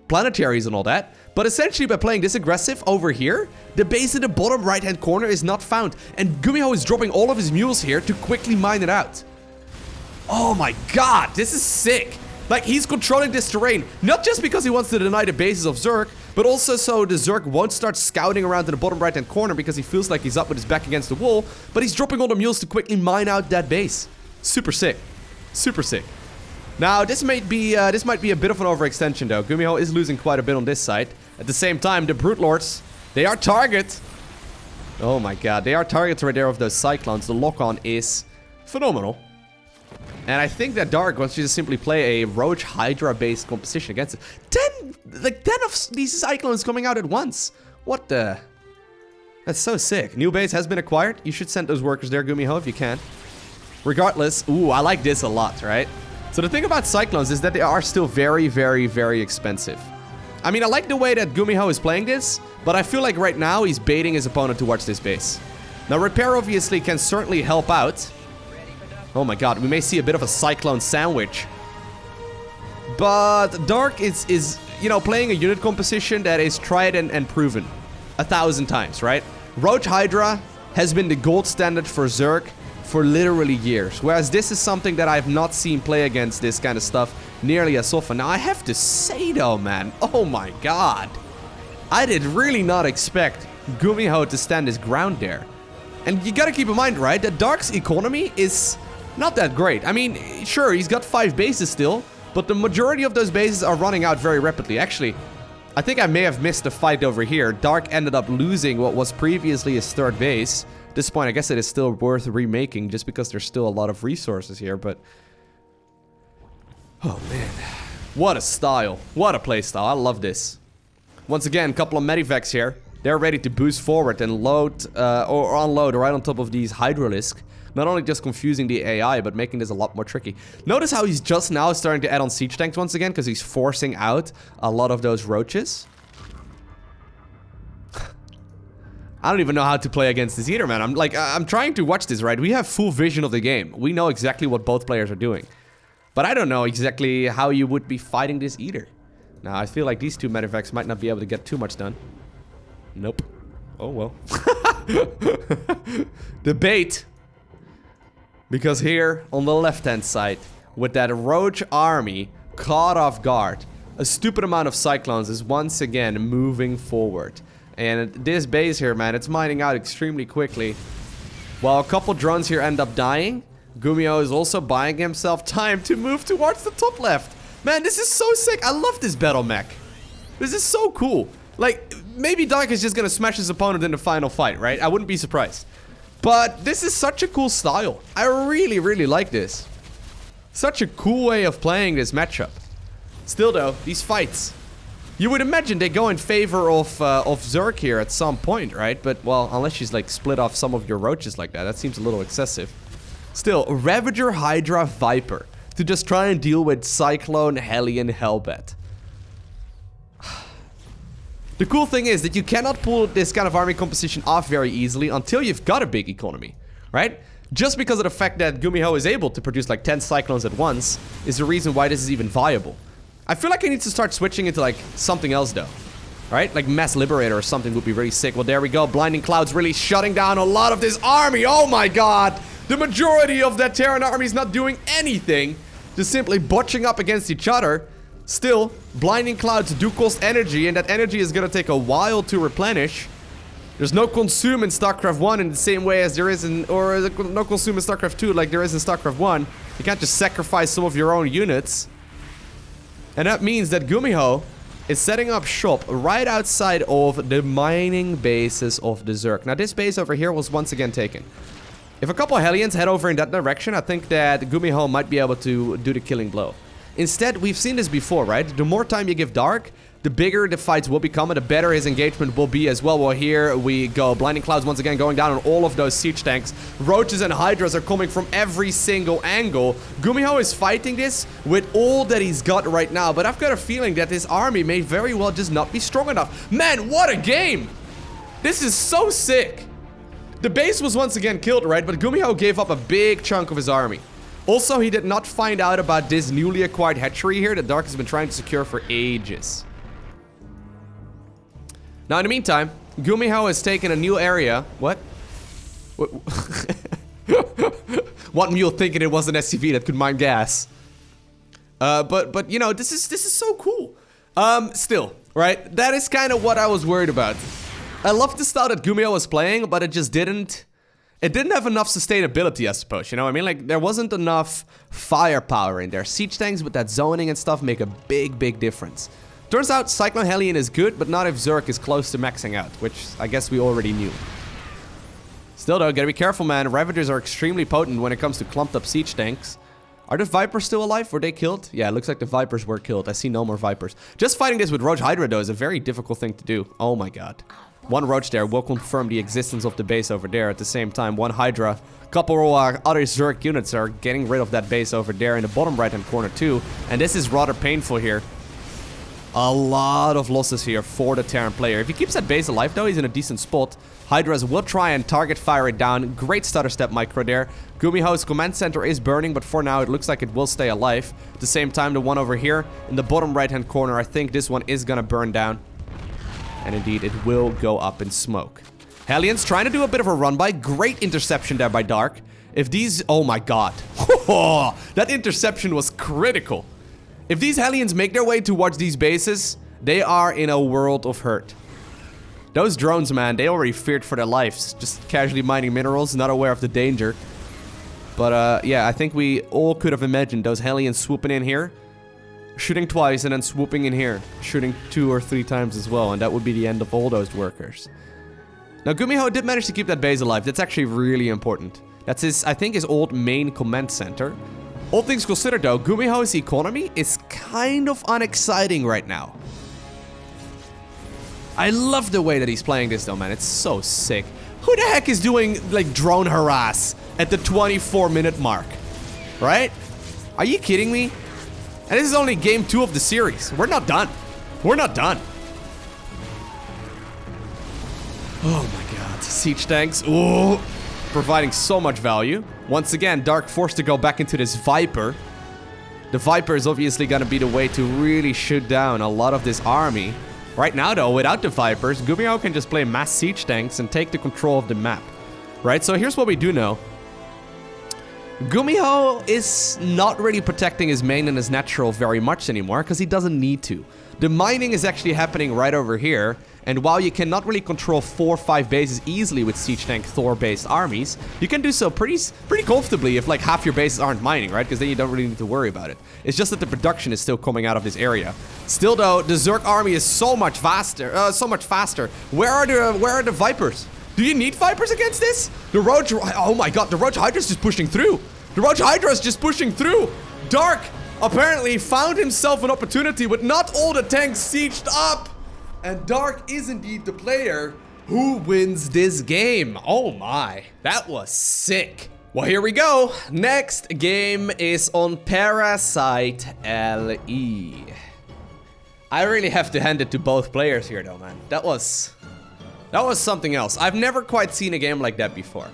planetaries and all that. But essentially by playing this aggressive over here, the base in the bottom right hand corner is not found. And Gumhio is dropping all of his mules here to quickly mine it out. Oh my god, this is sick. Like, he's controlling this terrain, not just because he wants to deny the bases of Zerg, but also so the Zerg won't start scouting around in the bottom right-hand corner because he feels like he's up with his back against the wall, but he's dropping all the mules to quickly mine out that base. Super sick. Super sick. Now, this might be a bit of an overextension, though. Gumhio is losing quite a bit on this side. At the same time, the Brute Lords, they are target. Oh my god, they are targets right there of those Cyclones. The lock-on is phenomenal. And I think that Dark wants to just simply play a Roach Hydra-based composition against it. 10 of these Cyclones coming out at once. What the? That's so sick. New base has been acquired. You should send those workers there, Gumhio, if you can. Regardless, ooh, I like this a lot, right? So the thing about Cyclones is that they are still very, very, very expensive. I mean, I like the way that Gumhio is playing this, but I feel like right now he's baiting his opponent towards this base. Now, repair obviously can certainly help out. Oh my god, we may see a bit of a Cyclone sandwich. But Dark is you know, playing a unit composition that is tried and proven 1,000 times, right? Roach Hydra has been the gold standard for Zerg for literally years. Whereas this is something that I've not seen play against this kind of stuff nearly as often. Now, I have to say though, man, oh my god. I did really not expect Gumhio to stand his ground there. And you gotta keep in mind, right, that Dark's economy is not that great. I mean, sure, he's got 5 bases still, but the majority of those bases are running out very rapidly. Actually, I think I may have missed a fight over here. Dark ended up losing what was previously his 3rd base. At this point, I guess it is still worth remaking just because there's still a lot of resources here, but... oh, man. What a style. What a play style. I love this. Once again, a couple of Medivacs here. They're ready to boost forward and load or unload right on top of these Hydralisk. Not only just confusing the AI, but making this a lot more tricky. Notice how he's just now starting to add on siege tanks once again, because he's forcing out a lot of those roaches. I don't even know how to play against this either, man. I'm trying to watch this, right? We have full vision of the game. We know exactly what both players are doing. But I don't know exactly how you would be fighting this either. Now, I feel like these 2 Medivacs might not be able to get too much done. Nope. Oh, well. Debate. Because here, on the left-hand side, with that Roach army caught off guard, a stupid amount of Cyclones is once again moving forward. And this base here, man, it's mining out extremely quickly. While a couple drones here end up dying, Gumhio is also buying himself time to move towards the top left. Man, this is so sick. I love this battle mech. This is so cool. Like, maybe Dark is just gonna smash his opponent in the final fight, right? I wouldn't be surprised. But this is such a cool style. I really, really like this. Such a cool way of playing this matchup. Still though, these fights. You would imagine they go in favor of Zerg here at some point, right? But, well, unless she's like split off some of your roaches like that. That seems a little excessive. Still, Ravager, Hydra, Viper. To just try and deal with Cyclone, Hellion, Hellbat. The cool thing is that you cannot pull this kind of army composition off very easily until you've got a big economy, right? Just because of the fact that Gumhio is able to produce like 10 Cyclones at once is the reason why this is even viable. I feel like I need to start switching into like something else though, right? Like Mass Liberator or something would be really sick. Well, there we go. Blinding Clouds really shutting down a lot of this army. Oh my god! The majority of that Terran army is not doing anything, just simply botching up against each other. Still, blinding clouds do cost energy, and that energy is gonna take a while to replenish. There's no consume in StarCraft 1 in the same way as there is in, or no consume in StarCraft 2 like there is in StarCraft 1. You can't just sacrifice some of your own units. And that means that Gumhio is setting up shop right outside of the mining bases of the Zerg. Now this base over here was once again taken. If a couple of Hellions head over in that direction, I think that Gumhio might be able to do the killing blow. Instead, we've seen this before, right? The more time you give Dark, the bigger the fights will become and the better his engagement will be as well. Well, here we go. Blinding Clouds once again going down on all of those siege tanks. Roaches and Hydras are coming from every single angle. Gumhio is fighting this with all that he's got right now, but I've got a feeling that his army may very well just not be strong enough. Man, what a game! This is so sick. The base was once again killed, right? But Gumhio gave up a big chunk of his army. Also, he did not find out about this newly acquired hatchery here that Dark has been trying to secure for ages. Now, in the meantime, Gumhio has taken a new area. What? One mule thinking it was an SCV that could mine gas. But you know, this is so cool. Still, right? That is kind of what I was worried about. I love the style that Gumhio was playing, but it just didn't. It didn't have enough sustainability, I suppose. You know what I mean? Like, there wasn't enough firepower in there. Siege tanks with that zoning and stuff make a big difference. Turns out Cyclone Hellion is good, but not if Zerg is close to maxing out, which I guess we already knew. Still though, gotta be careful, man. Ravagers are extremely potent when it comes to clumped up siege tanks. Are the Vipers still alive? Were they killed? Yeah, it looks like the Vipers were killed. I see no more Vipers. Just fighting this with Roach Hydra though is a very difficult thing to do. Oh my god. One Roach there will confirm the existence of the base over there. At the same time, one Hydra. Couple other Zerg units are getting rid of that base over there in the bottom right hand corner too. And this is rather painful here. A lot of losses here for the Terran player. If he keeps that base alive though, he's in a decent spot. Hydras will try and target fire it down. Great stutter step micro there. Gumhiho's command center is burning, but for now it looks like it will stay alive. At the same time, the one over here in the bottom right hand corner, I think this one is gonna burn down. And indeed, it will go up in smoke. Hellions trying to do a bit of a run by. Great interception there by Dark. If these... Oh my god. That interception was critical. If these Hellions make their way towards these bases, they are in a world of hurt. Those drones, man, they already feared for their lives. Just casually mining minerals, not aware of the danger. But yeah, I think we all could have imagined those Hellions swooping in here. Shooting twice and then swooping in here. Shooting 2 or 3 times as well. And that would be the end of all those workers. Now, Gumhio did manage to keep that base alive. That's actually really important. That's his, I think, his old main command center. All things considered though, Gumhiho's economy is kind of unexciting right now. I love the way that he's playing this though, man. It's so sick. Who the heck is doing, like, drone harass at the 24-minute mark? Right? Are you kidding me? And this is only game 2 of the series. We're not done. We're not done. Oh my god. Siege tanks. Ooh. Providing so much value. Once again, Dark forced to go back into this Viper. The Viper is obviously going to be the way to really shoot down a lot of this army. Right now, though, without the Vipers, Gumhio can just play mass siege tanks and take the control of the map. Right? So here's what we do know. Gumhio is not really protecting his main and his natural very much anymore because he doesn't need to. The mining is actually happening right over here, and while you cannot really control 4 or 5 bases easily with siege tank Thor-based armies, you can do so pretty comfortably if like half your bases aren't mining, right? Because then you don't really need to worry about it. It's just that the production is still coming out of this area. Still though, the Zerg army is so much faster. Where are the Vipers? Do you need Vipers against this? The Roach... Oh my god, the Roach Hydra's just pushing through. The Roach Hydra's just pushing through. Dark apparently found himself an opportunity with not all the tanks sieged up. And Dark is indeed the player who wins this game. Oh my, that was sick. Well, here we go. Next game is on Parasite LE. I really have to hand it to both players here though, man. That was something else. I've never quite seen a game like that before.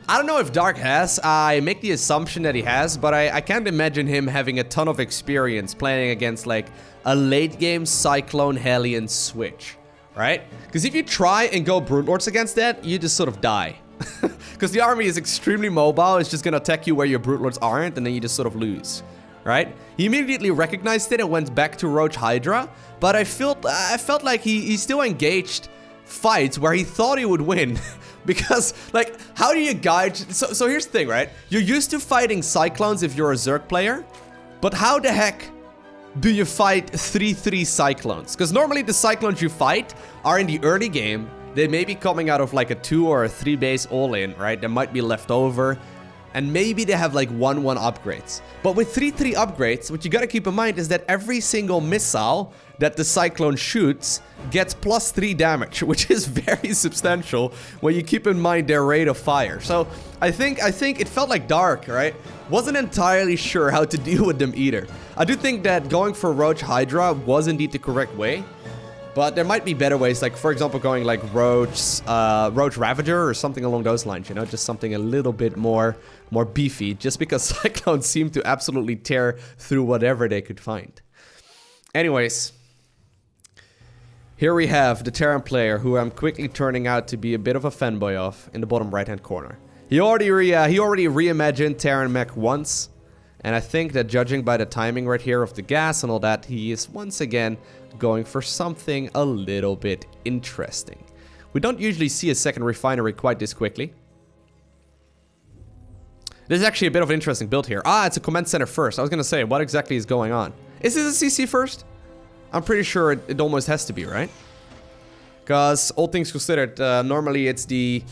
I don't know if Dark has. I make the assumption that he has, but I can't imagine him having a ton of experience playing against like a late game Cyclone Hellion switch, right? Because if you try and go Brute Lords against that, you just sort of die. Because the army is extremely mobile. It's just going to attack you where your Brute Lords aren't, and then you just sort of lose, right? He immediately recognized it and went back to Roach Hydra, but I felt like he still engaged fights where he thought he would win. Because, like, how do you guide... So here's the thing, right? You're used to fighting Cyclones if you're a Zerg player, but how the heck do you fight 3-3 Cyclones? Because normally the Cyclones you fight are in the early game. They may be coming out of like a 2 or a 3 base all-in, right? They might be left over. And maybe they have like 1-1 upgrades. But with 3-3 upgrades, what you gotta keep in mind is that every single missile that the Cyclone shoots gets +3 damage, which is very substantial when you keep in mind their rate of fire. So I think it felt like Dark, right? Wasn't entirely sure how to deal with them either. I do think that going for Roach Hydra was indeed the correct way. But there might be better ways, like, for example, going like Roach Ravager or something along those lines, you know? Just something a little bit more beefy, just because Cyclones seem to absolutely tear through whatever they could find. Anyways, here we have the Terran player, who I'm quickly turning out to be a bit of a fanboy of, in the bottom right-hand corner. He already reimagined Terran Mech once, and I think that judging by the timing right here of the gas and all that, he is once again going for something a little bit interesting. We don't usually see a second refinery quite this quickly. This is actually a bit of an interesting build here. Ah, it's a command center first. I was gonna say, what exactly is going on? Is this a CC first? I'm pretty sure it almost has to be, right? Because all things considered, normally it's the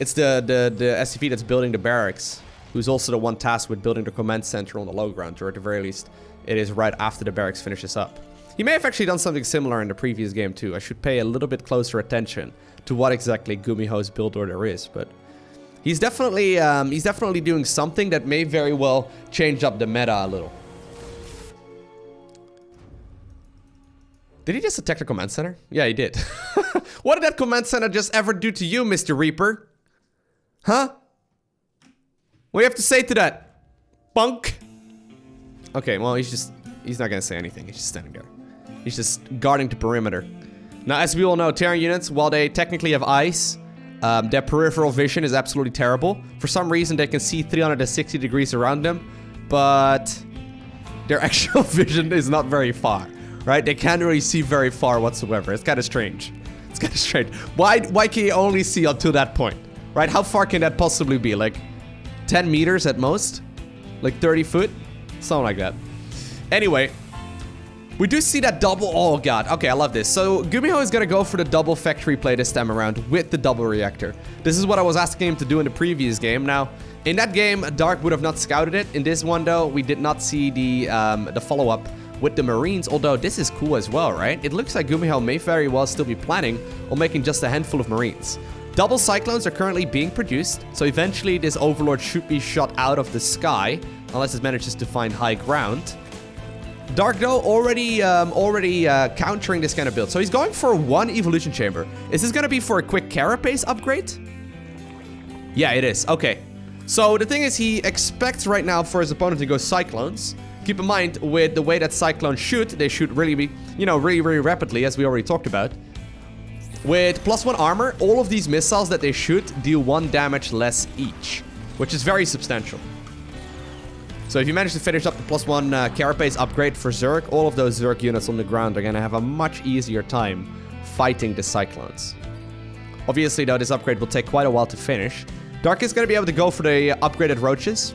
SCV that's building the barracks, who's also the one tasked with building the command center on the low ground, or at the very least, it is right after the barracks finishes up. He may have actually done something similar in the previous game too. I should pay a little bit closer attention to what exactly Gumiho's build order is, but he's definitely doing something that may very well change up the meta a little. Did he just attack the command center? Yeah, he did. What did that command center just ever do to you, Mr. Reaper? Huh? What do you have to say to that, punk? Okay, well, he's not gonna say anything. He's just standing there. He's just guarding the perimeter. Now, as we all know, Terran units, while they technically have eyes, their peripheral vision is absolutely terrible. For some reason, they can see 360 degrees around them, but their actual vision is not very far, right? They can't really see very far whatsoever. It's kind of strange. It's kind of strange. Why can you only see up to that point, right? How far can that possibly be? Like 10 meters at most? Like 30 foot? Something like that. Anyway, we do see that double... Oh, God. Okay, I love this. So, Gumhio is going to go for the double factory play this time around with the double reactor. This is what I was asking him to do in the previous game. Now, in that game, Dark would have not scouted it. In this one, though, we did not see the follow-up with the Marines, although this is cool as well, right? It looks like Gumhio may very well still be planning on making just a handful of Marines. Double Cyclones are currently being produced, so eventually this Overlord should be shot out of the sky, unless it manages to find high ground. Dark, though, already countering this kind of build. So he's going for one Evolution Chamber. Is this going to be for a quick Carapace upgrade? Yeah, it is. Okay. So the thing is, he expects right now for his opponent to go Cyclones. Keep in mind, with the way that Cyclones shoot, they shoot really rapidly, as we already talked about. With +1 armor, all of these missiles that they shoot deal 1 damage less each, which is very substantial. So if you manage to finish up the +1 Carapace upgrade for Zerg, all of those Zerg units on the ground are going to have a much easier time fighting the Cyclones. Obviously, though, this upgrade will take quite a while to finish. Dark is going to be able to go for the upgraded Roaches.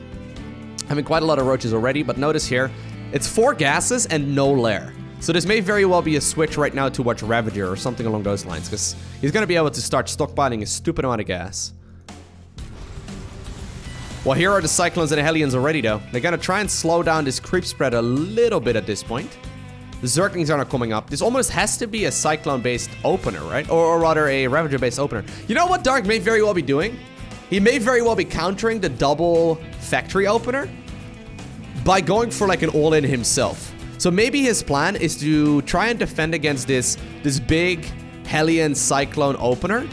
Having quite a lot of Roaches already, but notice here, it's 4 gases and no lair. So this may very well be a switch right now towards Ravager or something along those lines, because he's going to be able to start stockpiling a stupid amount of gas. Well, here are the Cyclones and the Hellions already, though. They're going to try and slow down this creep spread a little bit at this point. The Zerglings are not coming up. This almost has to be a Cyclone-based opener, right? Or rather, a Ravager-based opener. You know what Dark may very well be doing? He may very well be countering the double factory opener by going for like an all-in himself. So maybe his plan is to try and defend against this big Hellion Cyclone opener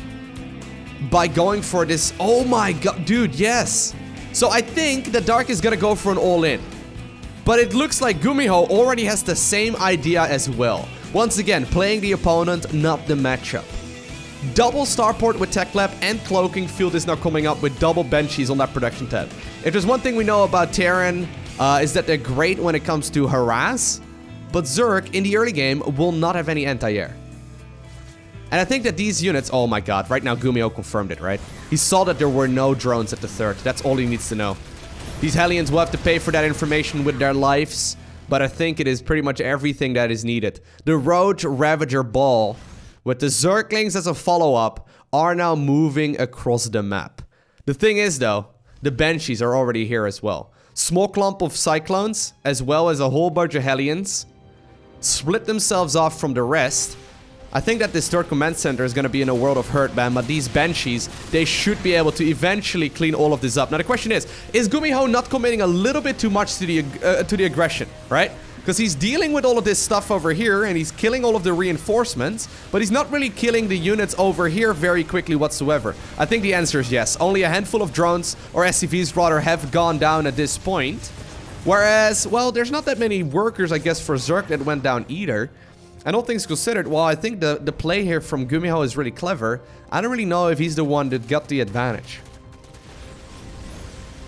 by going for this... Oh my god, dude, yes! So I think that Dark is gonna go for an all-in. But it looks like Gumhio already has the same idea as well. Once again, playing the opponent, not the matchup. Double starport with tech lab and cloaking field is now coming up with double Banshees on that production tab. If there's one thing we know about Terran, is that they're great when it comes to harass, but Zerg in the early game will not have any anti-air. And I think that these units, oh my god, right now Gumhio confirmed it, right? He saw that there were no drones at the third. That's all he needs to know. These Hellions will have to pay for that information with their lives, but I think it is pretty much everything that is needed. The Roach Ravager Ball, with the Zerglings as a follow-up, are now moving across the map. The thing is though, the Banshees are already here as well. Small clump of Cyclones, as well as a whole bunch of Hellions, split themselves off from the rest. I think that this third command center is going to be in a world of hurt, man, but these Banshees, they should be able to eventually clean all of this up. Now the question is Gumhio not committing a little bit too much to the aggression, right? Because he's dealing with all of this stuff over here, and he's killing all of the reinforcements, but he's not really killing the units over here very quickly whatsoever. I think the answer is yes. Only a handful of drones, or SCVs rather, have gone down at this point. Whereas, well, there's not that many workers, I guess, for Zerg that went down either. And all things considered, well, I think the play here from Gumhio is really clever. I don't really know if he's the one that got the advantage.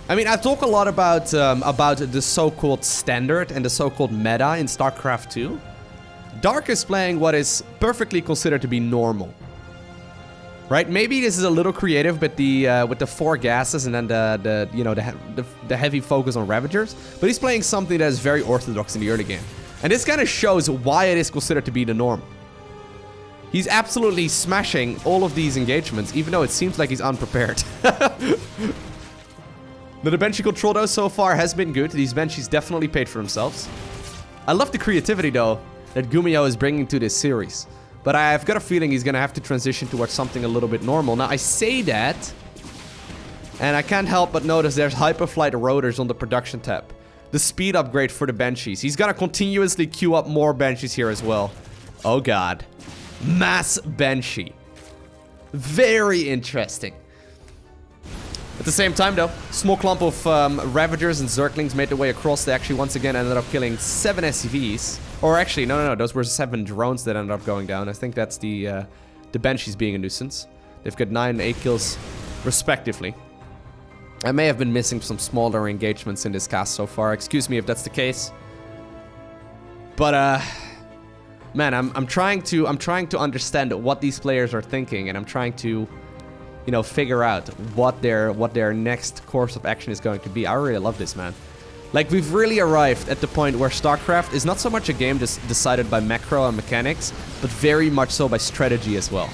I mean, I talk a lot about the so-called standard and the so-called meta in StarCraft 2. Dark is playing what is perfectly considered to be normal. Right? Maybe this is a little creative with the 4 gases and then the heavy focus on Ravagers, but he's playing something that is very orthodox in the early game. And this kind of shows why it is considered to be the norm. He's absolutely smashing all of these engagements, even though it seems like he's unprepared. The Banshee control, though, so far has been good. These Banshees definitely paid for themselves. I love the creativity, though, that Gumhio is bringing to this series. But I've got a feeling he's going to have to transition towards something a little bit normal. Now, I say that, and I can't help but notice there's Hyperflight Rotors on the production tab. The speed upgrade for the Banshees. He's gonna continuously queue up more Banshees here as well. Oh god. Mass Banshee. Very interesting. At the same time though, small clump of Ravagers and Zerglings made their way across. They actually once again ended up killing 7 SCVs. Or actually, no, those were 7 drones that ended up going down. I think that's the Banshees being a nuisance. They've got 9 and 8 kills respectively. I may have been missing some smaller engagements in this cast so far. Excuse me if that's the case. But man, I'm trying to understand what these players are thinking, and I'm trying to, you know, figure out what their next course of action is going to be. I really love this, man. Like, we've really arrived at the point where StarCraft is not so much a game just decided by macro and mechanics, but very much so by strategy as well,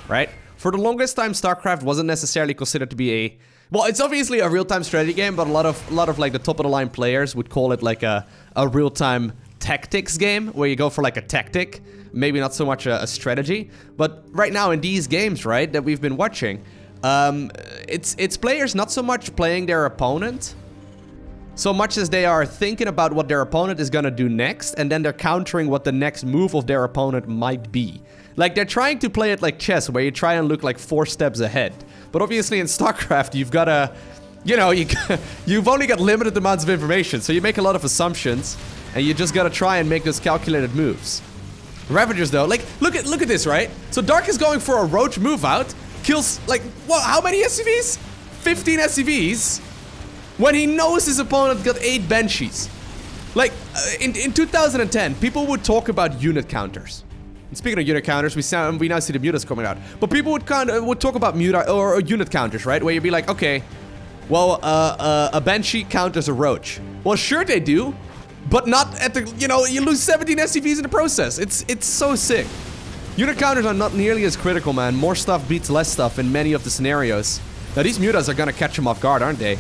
right? For the longest time, StarCraft wasn't necessarily considered to be a... Well, it's obviously a real-time strategy game, but a lot of like the top-of-the-line players would call it like a real-time tactics game, where you go for like a tactic, maybe not so much a strategy. But right now in these games, right, that we've been watching, it's players not so much playing their opponent, so much as they are thinking about what their opponent is gonna do next, and then they're countering what the next move of their opponent might be. Like, they're trying to play it like chess, where you try and look like 4 steps ahead. But obviously in StarCraft, you've got to, you know, you've only got limited amounts of information, so you make a lot of assumptions, and you just got to try and make those calculated moves. Ravagers, though, like, look at this, right? So Dark is going for a Roach move out, kills, like, what, how many SCVs? 15 SCVs, when he knows his opponent got 8 Banshees. Like, in 2010, people would talk about unit counters. And speaking of unit counters, we now see the mutas coming out. But people would talk about unit counters, right? Where you'd be like, okay, well, a Banshee counters a Roach. Well, sure they do, but not at the, you know, you lose 17 SCVs in the process. It's so sick. Unit counters are not nearly as critical, man. More stuff beats less stuff in many of the scenarios. Now, these mutas are gonna catch him off guard, aren't they?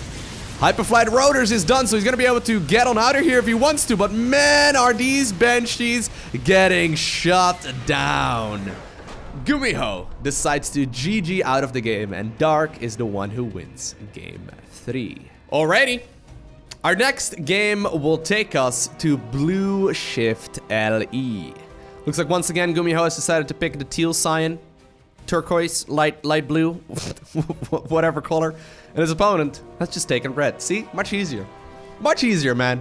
Hyperflight Rotors is done, so he's gonna be able to get on out of here if he wants to, but man, are these Banshees getting shut down. Gumhio decides to GG out of the game, and Dark is the one who wins game 3. Alrighty. Our next game will take us to Blue Shift LE. Looks like once again Gumhio has decided to pick the teal cyan, turquoise, light blue, whatever color. And his opponent has just taken red. See? Much easier. Much easier, man.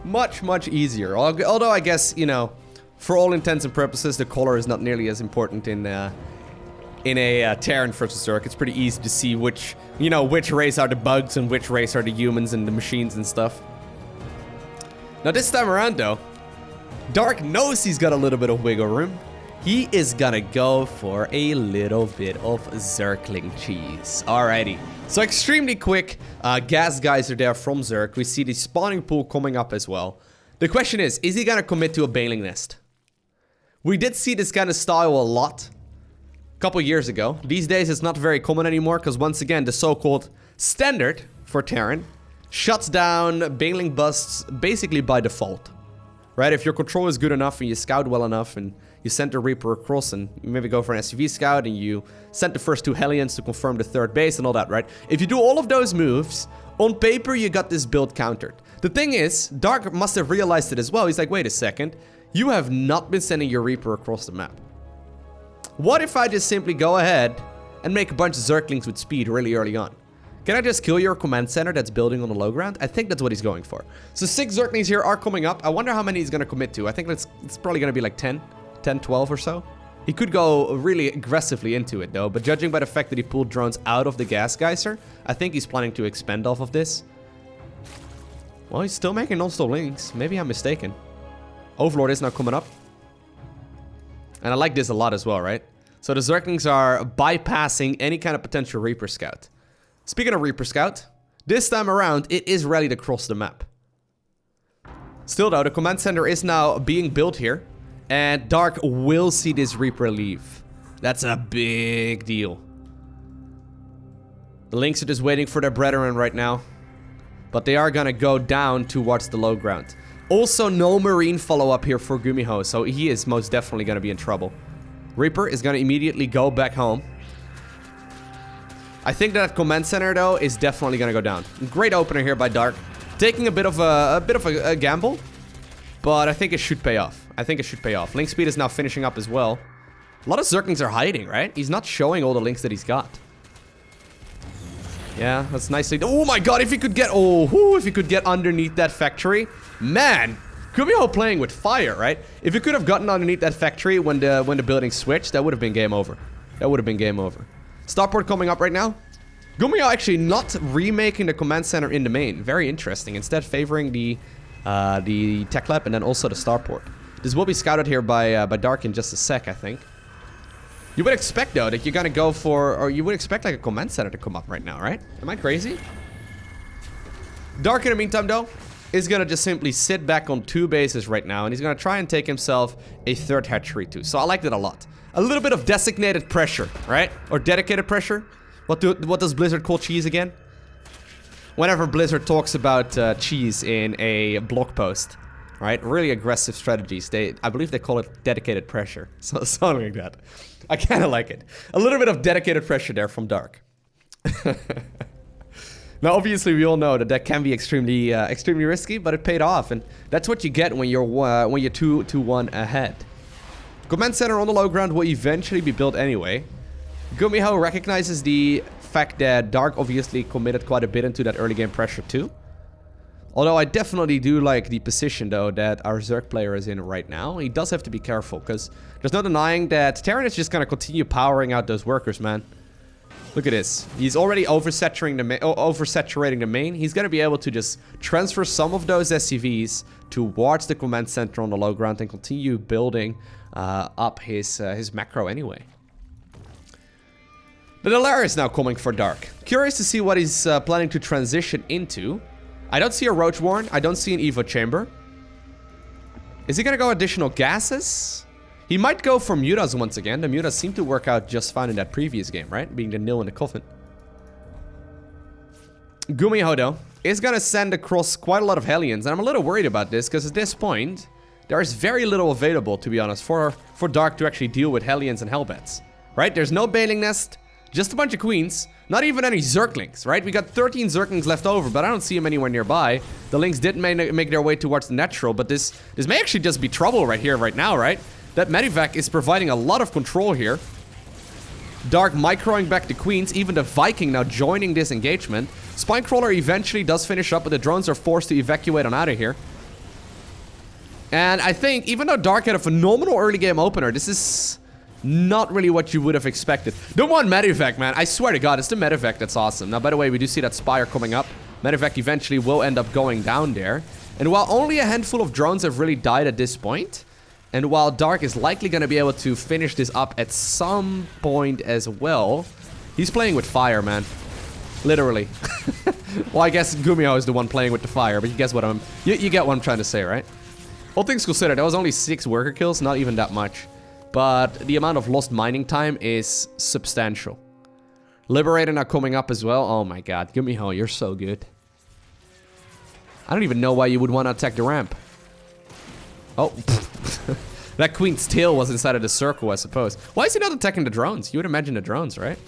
Much easier. Although I guess, you know, for all intents and purposes, the color is not nearly as important in in a Terran versus Zerg. It's pretty easy to see which, you know, which race are the bugs and which race are the humans and the machines and stuff. Now this time around though, Dark knows he's got a little bit of wiggle room. He is gonna go for a little bit of Zergling cheese. Alrighty. So extremely quick gas guys are there from Zerg. We see the spawning pool coming up as well. The question is he gonna commit to a baling nest? We did see this kind of style a lot a couple years ago. These days it's not very common anymore because once again the so-called standard for Terran shuts down baling busts basically by default. Right? If your control is good enough and you scout well enough and you send the Reaper across and you maybe go for an SUV scout and you send the first 2 Hellions to confirm the 3rd base and all that, right? If you do all of those moves, on paper you got this build countered. The thing is, Dark must have realized it as well. He's like, wait a second, you have not been sending your Reaper across the map. What if I just simply go ahead and make a bunch of Zerglings with speed really early on? Can I just kill your command center that's building on the low ground? I think that's what he's going for. So 6 Zerglings here are coming up. I wonder how many he's going to commit to. I think it's probably going to be like 10, 12 or so. He could go really aggressively into it though, but judging by the fact that he pulled drones out of the gas geyser, I think he's planning to expand off of this. Well, he's still making non-stop links. Maybe I'm mistaken. Overlord is now coming up. And I like this a lot as well, right? So the Zerglings are bypassing any kind of potential Reaper scout. Speaking of Reaper Scout, this time around, it is ready to cross the map. Still though, the command center is now being built here, and Dark will see this Reaper leave. That's a big deal. The Lynx are just waiting for their brethren right now, but they are gonna go down towards the low ground. Also, no Marine follow-up here for Gumhio, so he is most definitely gonna be in trouble. Reaper is gonna immediately go back home. I think that command center though is definitely gonna go down. Great opener here by Dark, taking a bit of a gamble, but I think it should pay off. I think it should pay off. Link speed is now finishing up as well. A lot of Zerglings are hiding, right? He's not showing all the links that he's got. Yeah, that's nicely. Oh my god! If he could get if he could get underneath that factory, man. Gumhio playing with fire, right? If he could have gotten underneath that factory when the building switched, that would have been game over. That would have been game over. Starport coming up right now. Gumhio actually not remaking the command center in the main. Very interesting. Instead favoring the tech lab and then also the starport. This will be scouted here by Dark in just a sec, I think. You would expect though that you're gonna go for, or you would expect like a command center to come up right now, right? Am I crazy? Dark in the meantime though is gonna just simply sit back on 2 bases right now, and he's gonna try and take himself a 3rd hatchery too. So I like that a lot. A little bit of designated pressure, right? Or dedicated pressure. What does Blizzard call cheese again? Whenever Blizzard talks about cheese in a blog post, right? Really aggressive strategies. I believe they call it dedicated pressure. So something like that. I kind of like it. A little bit of dedicated pressure there from Dark. Now, obviously, we all know that can be extremely risky, but it paid off, and that's what you get when you're 2-1 ahead. Command center on the low ground will eventually be built anyway. Gumhio recognizes the fact that Dark obviously committed quite a bit into that early game pressure too. Although I definitely do like the position though that our Zerg player is in right now. He does have to be careful because there's no denying that Terran is just going to continue powering out those workers, man. Look at this. He's already oversaturating the main. He's going to be able to just transfer some of those SCVs towards the command center on the low ground and continue building up his macro anyway. The Dalara is now coming for Dark. Curious to see what he's planning to transition into. I don't see a Roach Warren. I don't see an Evo Chamber. Is he going to go additional gases? He might go for Mutas once again. The Mutas seem to work out just fine in that previous game, right? Being the nil in the coffin. Gumhio, though, is going to send across quite a lot of Hellions. And I'm a little worried about this, because at this point, there is very little available, to be honest, for Dark to actually deal with Hellions and Hellbats. Right? There's no Baling Nest, just a bunch of Queens. Not even any Zerglings, right? We got 13 Zerglings left over, but I don't see them anywhere nearby. The Lynx did make their way towards the natural, but this may actually just be trouble right here, right now, right? That Medivac is providing a lot of control here. Dark microing back the Queens, even the Viking now joining this engagement. Spinecrawler eventually does finish up, but the drones are forced to evacuate on out of here. And I think, even though Dark had a phenomenal early game opener, this is Not really what you would have expected. The one medevac, man. I swear to God, it's the medevac that's awesome. Now, by the way, we do see that Spire coming up. Medevac eventually will end up going down there. And while only a handful of drones have really died at this point, and while Dark is likely going to be able to finish this up at some point as well, he's playing with fire, man. Literally. Well, I guess Gumhio is the one playing with the fire, but you guess what you get what I'm trying to say, right? All things considered, that was only 6 worker kills, not even that much. But the amount of lost mining time is substantial. Liberator now coming up as well. Oh my god, Gumhio, you're so good. I don't even know why you would want to attack the ramp. Oh, that Queen's tail was inside of the circle, I suppose. Why is he not attacking the drones? You would imagine the drones, right?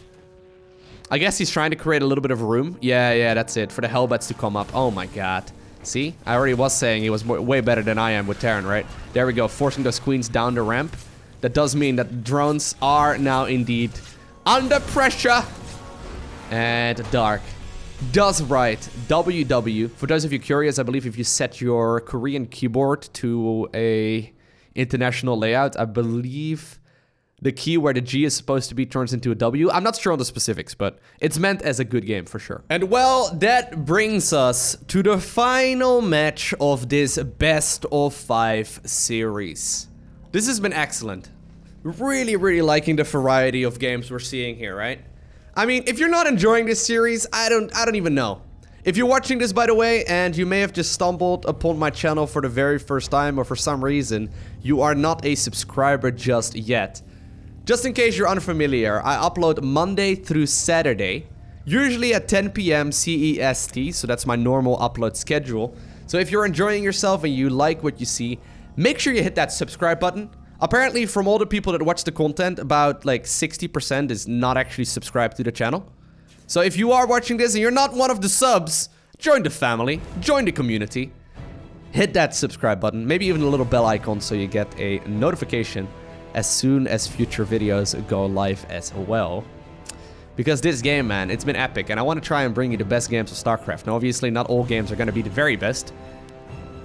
I guess he's trying to create a little bit of room. Yeah, that's it. For the Hellbats to come up. Oh my god. See? I already was saying he was way better than I am with Terran, right? There we go, forcing those Queens down the ramp. That does mean that drones are now indeed under pressure. And Dark does write WW. For those of you curious, I believe if you set your Korean keyboard to a international layout, I believe the key where the G is supposed to be turns into a W. I'm not sure on the specifics, but it's meant as a good game for sure. And well, that brings us to the final match of this best of 5 series. This has been excellent. Really liking the variety of games we're seeing here, right? I mean, if you're not enjoying this series, I don't even know. If you're watching this, by the way, and you may have just stumbled upon my channel for the very first time, or for some reason, you are not a subscriber just yet. Just in case you're unfamiliar, I upload Monday through Saturday, usually at 10 PM CEST, so that's my normal upload schedule. So if you're enjoying yourself and you like what you see, make sure you hit that subscribe button. Apparently, from all the people that watch the content, about like 60% is not actually subscribed to the channel. So if you are watching this and you're not one of the subs, join the family, join the community, hit that subscribe button, maybe even a little bell icon so you get a notification as soon as future videos go live as well. Because this game, man, it's been epic, and I want to try and bring you the best games of StarCraft. Now, obviously, not all games are going to be the very best.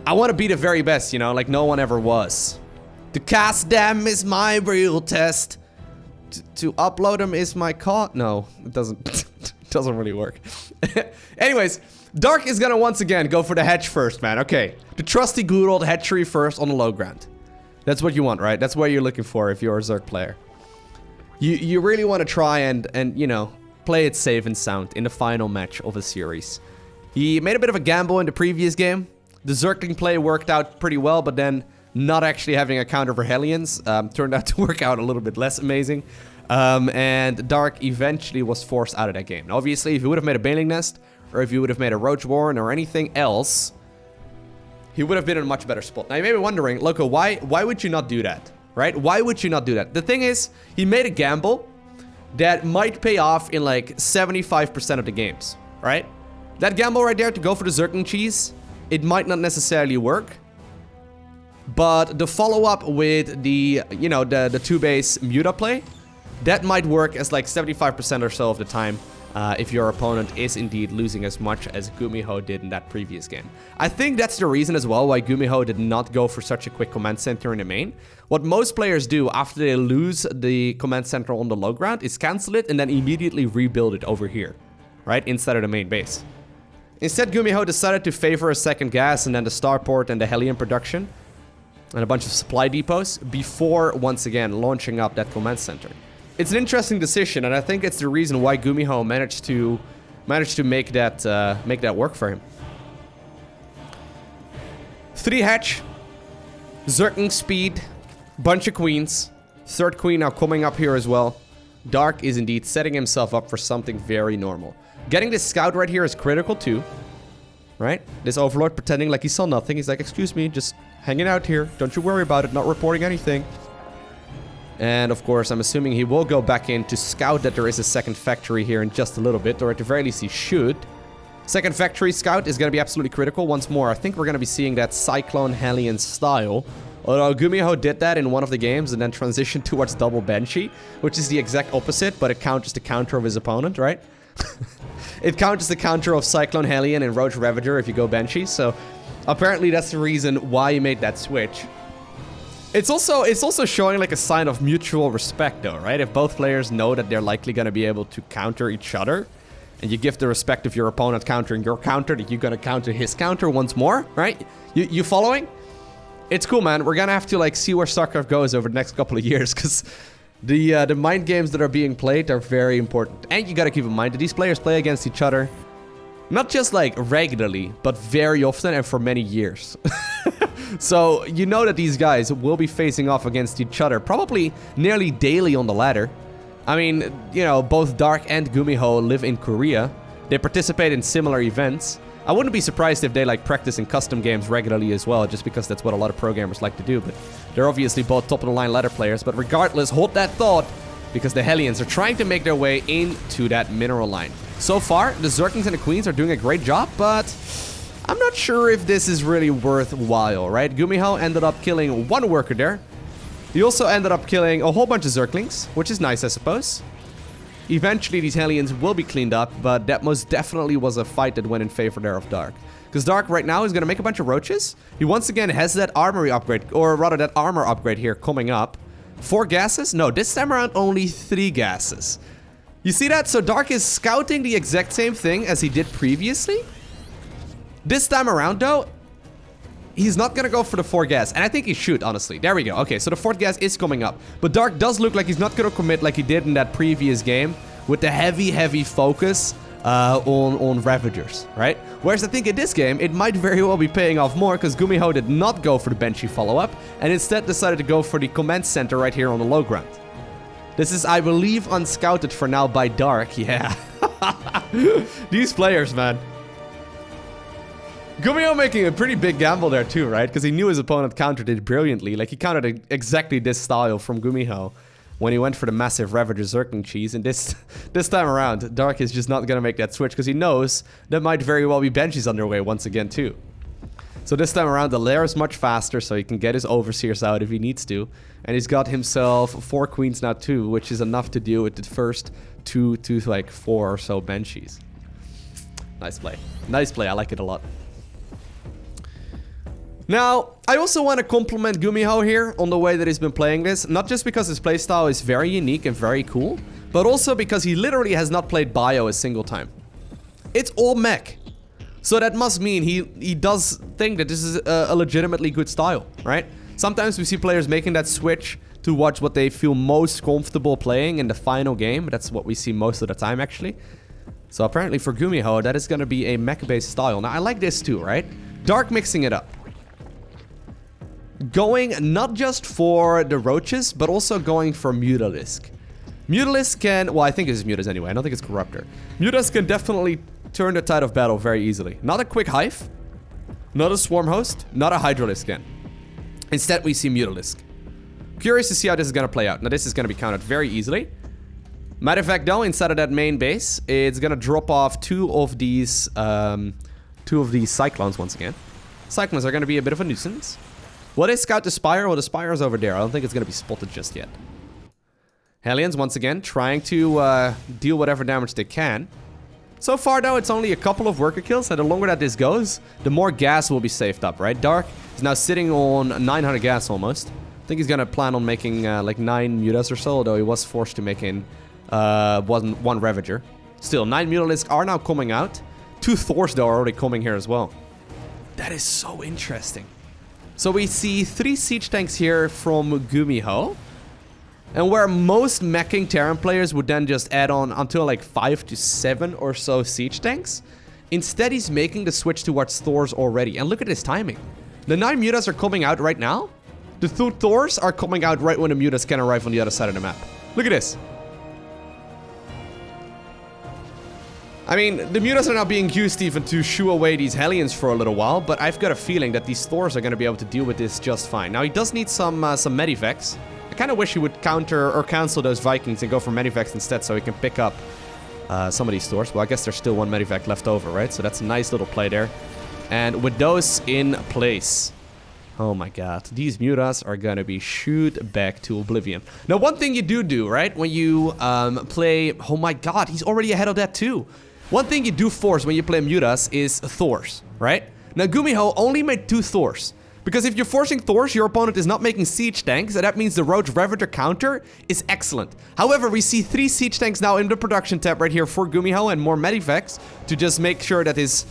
I want to be the very best, you know, like no one ever was. To cast them is my real test. To upload them is my No, it doesn't. Doesn't really work. Anyways, Dark is gonna once again go for the hedge first, man. Okay, the trusty good old hatchery first on the low ground. That's what you want, right? That's what you're looking for if you're a Zerg player. You really want to try and you know, play it safe and sound in the final match of a series. He made a bit of a gamble in the previous game. The Zergling play worked out pretty well, but then not actually having a counter for Hellions turned out to work out a little bit less amazing. And Dark eventually was forced out of that game. Now, obviously, if he would have made a Baneling Nest, or if he would have made a Roach Warren or anything else, he would have been in a much better spot. Now, you may be wondering, Loko, why would you not do that? Right? Why would you not do that? The thing is, he made a gamble that might pay off in like 75% of the games, right? That gamble right there to go for the Zergling cheese, it might not necessarily work. But the follow-up with the, you know, the 2-base Muta play, that might work as like 75% or so of the time if your opponent is indeed losing as much as Gumhio did in that previous game. I think that's the reason as well why Gumhio did not go for such a quick command center in the main. What most players do after they lose the command center on the low ground is cancel it and then immediately rebuild it over here, right, instead of the main base. Instead, Gumhio decided to favor a second gas and then the starport and the Hellion production and a bunch of supply depots before once again launching up that command center. It's an interesting decision, and I think it's the reason why Gumhio managed to make that work for him. 3 hatch, Zergling speed, bunch of queens, 3rd queen now coming up here as well. Dark is indeed setting himself up for something very normal. Getting this scout right here is critical too, right? This overlord pretending like he saw nothing. He's like, excuse me, just hanging out here. Don't you worry about it, not reporting anything. And of course, I'm assuming he will go back in to scout that there is a second factory here in just a little bit, or at the very least he should. Second factory scout is going to be absolutely critical. Once more, I think we're going to be seeing that Cyclone Hellion style. Although Gumhio did that in one of the games and then transitioned towards double Banshee, which is the exact opposite, but it counters the counter of his opponent, right? It counters the counter of Cyclone Hellion and Roach Ravager if you go Banshee, so apparently that's the reason why he made that switch. It's also showing like a sign of mutual respect though, right? If both players know that they're likely going to be able to counter each other, and you give the respect of your opponent countering your counter, that you're going to counter his counter once more, right? You following? It's cool, man. We're going to have to like see where StarCraft goes over the next couple of years, because the mind games that are being played are very important. And you got to keep in mind that these players play against each other, not just like regularly, but very often and for many years. So you know that these guys will be facing off against each other probably nearly daily on the ladder. I mean, you know, both Dark and Gumiho live in Korea. They participate in similar events. I wouldn't be surprised if they like practice in custom games regularly as well, just because that's what a lot of programmers like to do. But they're obviously both top of the line ladder players. But regardless, hold that thought, because the Hellions are trying to make their way into that mineral line. So far, the Zerglings and the Queens are doing a great job, but I'm not sure if this is really worthwhile, right? Gumhio ended up killing one worker there. He also ended up killing a whole bunch of Zerglings, which is nice, I suppose. Eventually, these Hellions will be cleaned up, but that most definitely was a fight that went in favor there of Dark. Because Dark right now is going to make a bunch of roaches. He once again has that armory upgrade, or rather that armor upgrade here coming up. 4 gases? No, this time around only 3 gases. You see that? So Dark is scouting the exact same thing as he did previously. This time around, though, he's not gonna go for the 4 gas. And I think he should, honestly. There we go. Okay, so the 4th gas is coming up. But Dark does look like he's not gonna commit like he did in that previous game, with the heavy focus on Ravagers, right? Whereas I think in this game, it might very well be paying off more, because Gumhio did not go for the Banshee follow-up, and instead decided to go for the command center right here on the low ground. This is, I believe, unscouted for now by Dark. Yeah. These players, man. Gumhio making a pretty big gamble there too, right? Because he knew his opponent countered it brilliantly. Like, he countered exactly this style from Gumhio when he went for the massive Ravager Zergling cheese. And this time around, Dark is just not going to make that switch, because he knows there might very well be Banshees underway once again too. So this time around, the lair is much faster, so he can get his Overseers out if he needs to. And he's got himself 4 Queens now too, which is enough to deal with the first 2 to like 4 or so Banshees. Nice play. Nice play. I like it a lot. Now, I also want to compliment Gumhio here on the way that he's been playing this. Not just because his playstyle is very unique and very cool, but also because he literally has not played bio a single time. It's all mech. So that must mean he does think that this is a legitimately good style, right? Sometimes we see players making that switch towards what they feel most comfortable playing in the final game. That's what we see most of the time, actually. So apparently for Gumhio, that is going to be a mech-based style. Now, I like this too, right? Dark mixing it up. Going not just for the roaches, but also going for Mutalisk. Mutalisk can... Well, I think it's Mutas anyway. I don't think it's Corruptor. Mutas can definitely turn the tide of battle very easily. Not a quick Hive. Not a Swarm Host. Not a Hydralisk again. Instead, we see Mutalisk. Curious to see how this is going to play out. Now, this is going to be countered very easily. Matter of fact, though, inside of that main base, it's going to drop off 2 of these Cyclones once again. Cyclones are going to be a bit of a nuisance. Will they scout the Spire? Well, the Spire is over there. I don't think it's going to be spotted just yet. Hellions, once again, trying to deal whatever damage they can. So far, though, it's only a couple of worker kills, and the longer that this goes, the more gas will be saved up, right? Dark is now sitting on 900 gas almost. I think he's going to plan on making like 9 Mutas or so, although he was forced to make in one Ravager. Still, 9 Mutalisks are now coming out. 2 Thors, though, are already coming here as well. That is so interesting. So we see 3 siege tanks here from Gumhio. And where most meching Terran players would then just add on until like 5 to 7 or so siege tanks. Instead, he's making the switch towards Thors already. And look at his timing. The 9 Mutas are coming out right now. The 2 Thors are coming out right when the Mutas can arrive on the other side of the map. Look at this. I mean, the Mutas are now being used even to shoo away these Hellions for a little while, but I've got a feeling that these Thors are going to be able to deal with this just fine. Now, he does need some Medivacs. I kind of wish he would counter or cancel those Vikings and go for Medivacs instead so he can pick up some of these Thors. Well, I guess there's still 1 Medivac left over, right? So that's a nice little play there. And with those in place... Oh my god, these Mutas are gonna be shooed back to oblivion. Now, one thing you do, right? When you play... Oh my god, he's already ahead of that too. One thing you do force when you play Mutas is Thors, right? Now, Gumhio only made 2 Thors. Because if you're forcing Thors, your opponent is not making siege tanks, and that means the Roach Ravager counter is excellent. However, we see 3 siege tanks now in the production tab right here for Gumhio and more medivacs to just make sure that his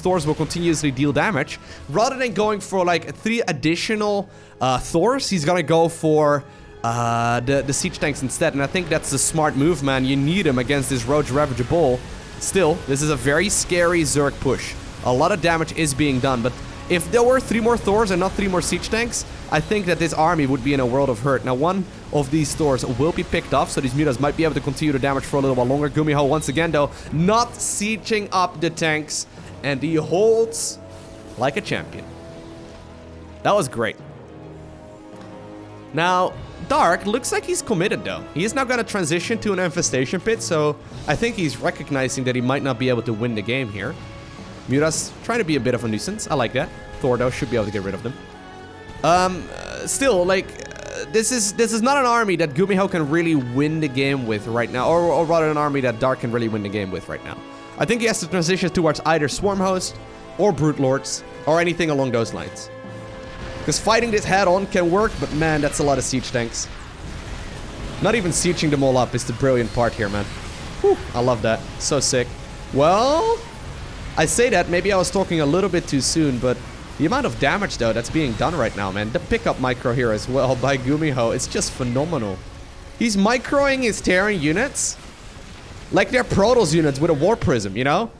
Thors will continuously deal damage. Rather than going for like 3 additional Thors, he's gonna go for the siege tanks instead, and I think that's the smart move, man. You need him against this Roach Ravager bull. Still, this is a very scary Zerg push. A lot of damage is being done, but if there were 3 more Thors and not 3 more siege tanks, I think that this army would be in a world of hurt. Now, one of these Thors will be picked off, so these mutas might be able to continue the damage for a little while longer. Gumhio, once again, though, not sieging up the tanks, and he holds like a champion. That was great. Now, Dark looks like he's committed, though. He is now going to transition to an infestation pit, so I think he's recognizing that he might not be able to win the game here. Mutas trying to be a bit of a nuisance. I like that. Thor, though, should be able to get rid of them. Still, like, this is not an army that Gumhio can really win the game with right now, or rather an army that Dark can really win the game with right now. I think he has to transition towards either Swarm Host or Brute Lords or anything along those lines. Because fighting this head-on can work, but man, that's a lot of siege tanks. Not even sieging them all up is the brilliant part here, man. Whew, I love that. So sick. Well, I say that, maybe I was talking a little bit too soon, but the amount of damage, though, that's being done right now, man. The pickup micro here as well by Gumhio is just phenomenal. He's microing his Terran units like they're Protoss units with a War Prism, you know?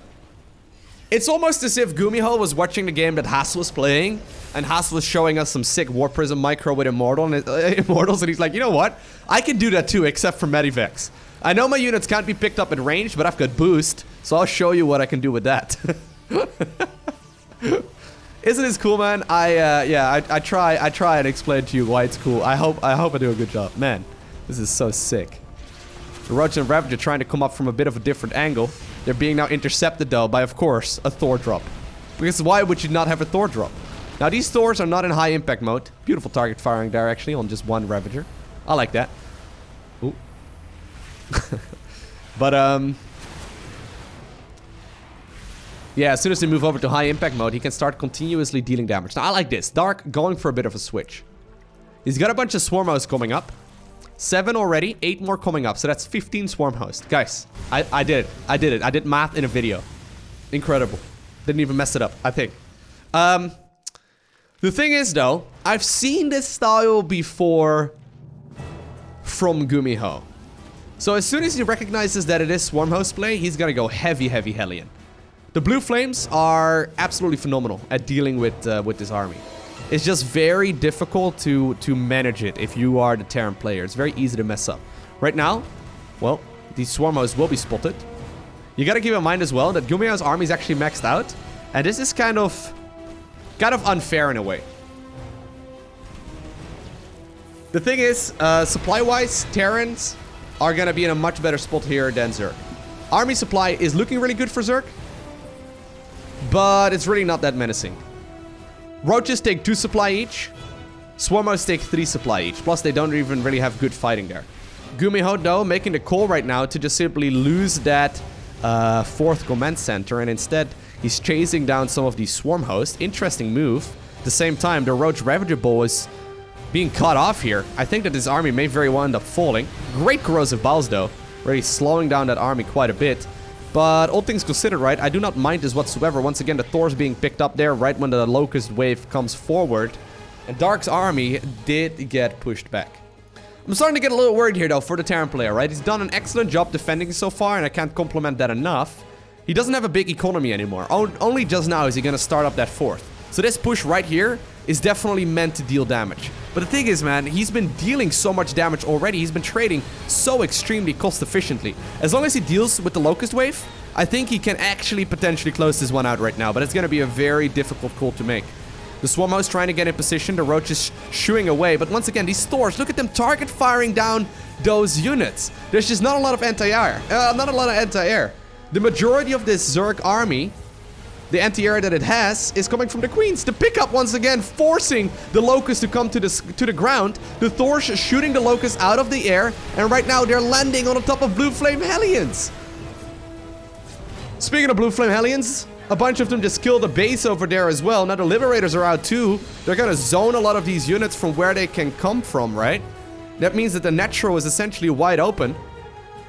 It's almost as if Gumhio was watching the game that Haas was playing, and Haas was showing us some sick War Prism micro with Immortals, and he's like, you know what? I can do that too, except for Medivacs. I know my units can't be picked up at range, but I've got boost, so I'll show you what I can do with that. Isn't this cool, man? I try and explain to you why it's cool. I hope I do a good job. Man, this is so sick. The Roach and Ravager trying to come up from a bit of a different angle. They're being now intercepted, though, by, of course, a Thor drop. Because why would you not have a Thor drop? Now, these Thors are not in high impact mode. Beautiful target firing there, actually, on just one Ravager. I like that. Ooh. But, yeah, as soon as they move over to high impact mode, he can start continuously dealing damage. Now, I like this. Dark going for a bit of a switch. He's got a bunch of Swarm Hosts coming up. 7 already, 8 more coming up. So that's 15 Swarm Hosts. Guys, I did it. I did it. I did math in a video. Incredible. Didn't even mess it up, I think. The thing is, though, I've seen this style before from Gumhio. So as soon as he recognizes that it is Swarm Host play, he's gonna go heavy, heavy Hellion. The Blue Flames are absolutely phenomenal at dealing with this army. It's just very difficult to manage it if you are the Terran player. It's very easy to mess up. Right now, well, these Swarm Hosts will be spotted. You gotta keep in mind as well that Gumhio's army is actually maxed out. And this is kind of unfair in a way. The thing is, supply-wise, Terrans are gonna be in a much better spot here than Zerg. Army supply is looking really good for Zerg, but it's really not that menacing. Roaches take 2 supply each. Swarm Hosts take 3 supply each. Plus, they don't even really have good fighting there. Gumhio, though, making the call right now to just simply lose that 4th command center, and instead he's chasing down some of these Swarm Hosts. Interesting move. At the same time, the Roach Ravager Bull is being cut off here. I think that this army may very well end up falling. Great Corrosive Bowels, though. Really slowing down that army quite a bit. But all things considered, right, I do not mind this whatsoever. Once again, the Thor's being picked up there right when the Locust wave comes forward. And Dark's army did get pushed back. I'm starting to get a little worried here, though, for the Terran player, right? He's done an excellent job defending so far, and I can't compliment that enough. He doesn't have a big economy anymore. Only just now is he going to start up that 4th. So this push right here is definitely meant to deal damage. But the thing is, man, he's been dealing so much damage already. He's been trading so extremely cost efficiently. As long as he deals with the Locust Wave, I think he can actually potentially close this one out right now. But it's going to be a very difficult call to make. The Swarm Host trying to get in position. The Roach is shooing away. But once again, these Thors, look at them target firing down those units. There's just not a lot of anti-air. The majority of this Zerg army, the anti-air that it has, is coming from the Queens. The pickup, once again, forcing the Locusts to come to the ground. The Thors shooting the Locusts out of the air. And right now, they're landing on the top of Blue Flame Hellions. Speaking of Blue Flame Hellions, A bunch of them just killed the base over there as well. Now the Liberators are out too. They're gonna zone a lot of these units from where they can come from, right? That means that the Netro is essentially wide open.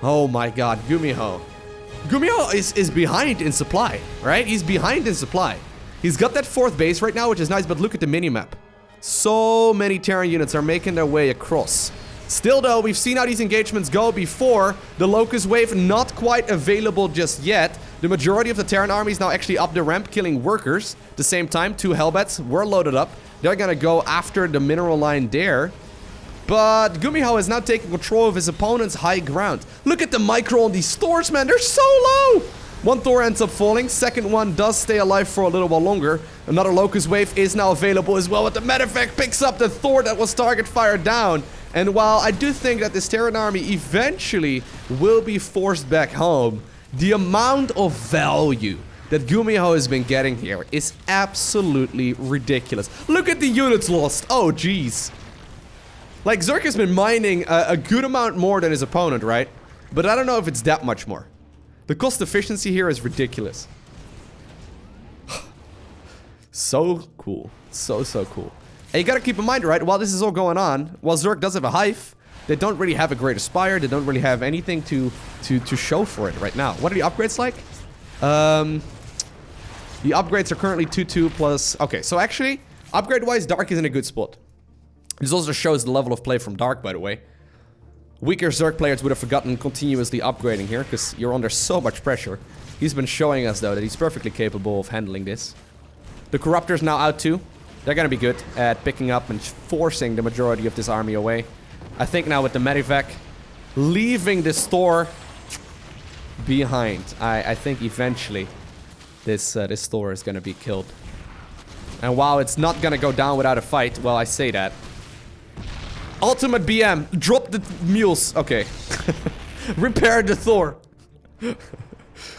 Oh my god, Gumhio. Gumhio is behind in supply, right? He's behind in supply. He's got that 4th base right now, which is nice, but look at the minimap. So many Terran units are making their way across. Still though, we've seen how these engagements go before. The Locust Wave not quite available just yet. The majority of the Terran army is now actually up the ramp killing workers. At the same time, 2 Hellbats were loaded up. They're gonna go after the mineral line there. But Gumhio is now taking control of his opponent's high ground. Look at the micro on these Thors, man. They're so low. One Thor ends up falling. Second one does stay alive for a little while longer. Another Locust Wave is now available as well. But the Medevac picks up the Thor that was target fired down. And while I do think that this Terran army eventually will be forced back home, the amount of value that Gumhio has been getting here is absolutely ridiculous. Look at the units lost. Oh, jeez. Like, Zerg has been mining a good amount more than his opponent, right? But I don't know if it's that much more. The cost efficiency here is ridiculous. So cool. So cool. And you gotta keep in mind, right, while this is all going on, while Zerg does have a hive, they don't really have a great Aspire, they don't really have anything to show for it right now. What are the upgrades like? The upgrades are currently 2-2 plus... Okay, so actually, upgrade-wise, Dark is in a good spot. This also shows the level of play from Dark, by the way. Weaker Zerg players would have forgotten continuously upgrading here, because you're under so much pressure. He's been showing us, though, that he's perfectly capable of handling this. The Corruptor's now out, too. They're gonna be good at picking up and forcing the majority of this army away. I think now with the Medevac leaving this Thor behind, I think eventually this Thor is gonna be killed. And while it's not gonna go down without a fight, well, I say that. Ultimate BM, drop the mules. Okay. Repair the Thor.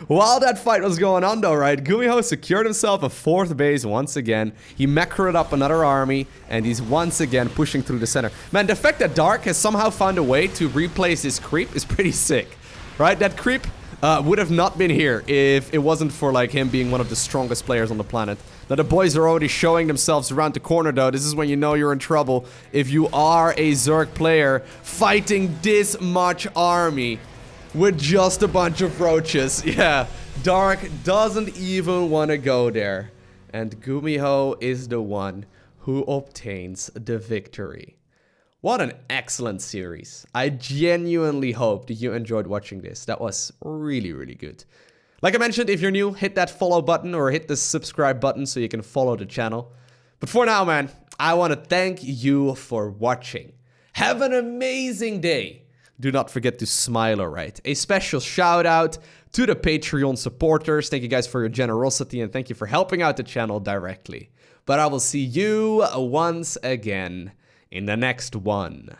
While that fight was going on though, right, Gumhio secured himself a 4th base once again. He macroed up another army, and he's once again pushing through the center. Man, the fact that Dark has somehow found a way to replace this creep is pretty sick, right? That creep would have not been here if it wasn't for, like, him being one of the strongest players on the planet. Now, the boys are already showing themselves around the corner, though. This is when you know you're in trouble. If you are a Zerg player fighting this much army with just a bunch of roaches. Yeah, Dark doesn't even want to go there. And Gumhio is the one who obtains the victory. What an excellent series. I genuinely hope that you enjoyed watching this. That was really, really good. Like I mentioned, if you're new, hit that follow button or hit the subscribe button so you can follow the channel. But for now, man, I want to thank you for watching. Have an amazing day. Do not forget to smile, alright? A special shout out to the Patreon supporters. Thank you guys for your generosity and thank you for helping out the channel directly. But I will see you once again in the next one.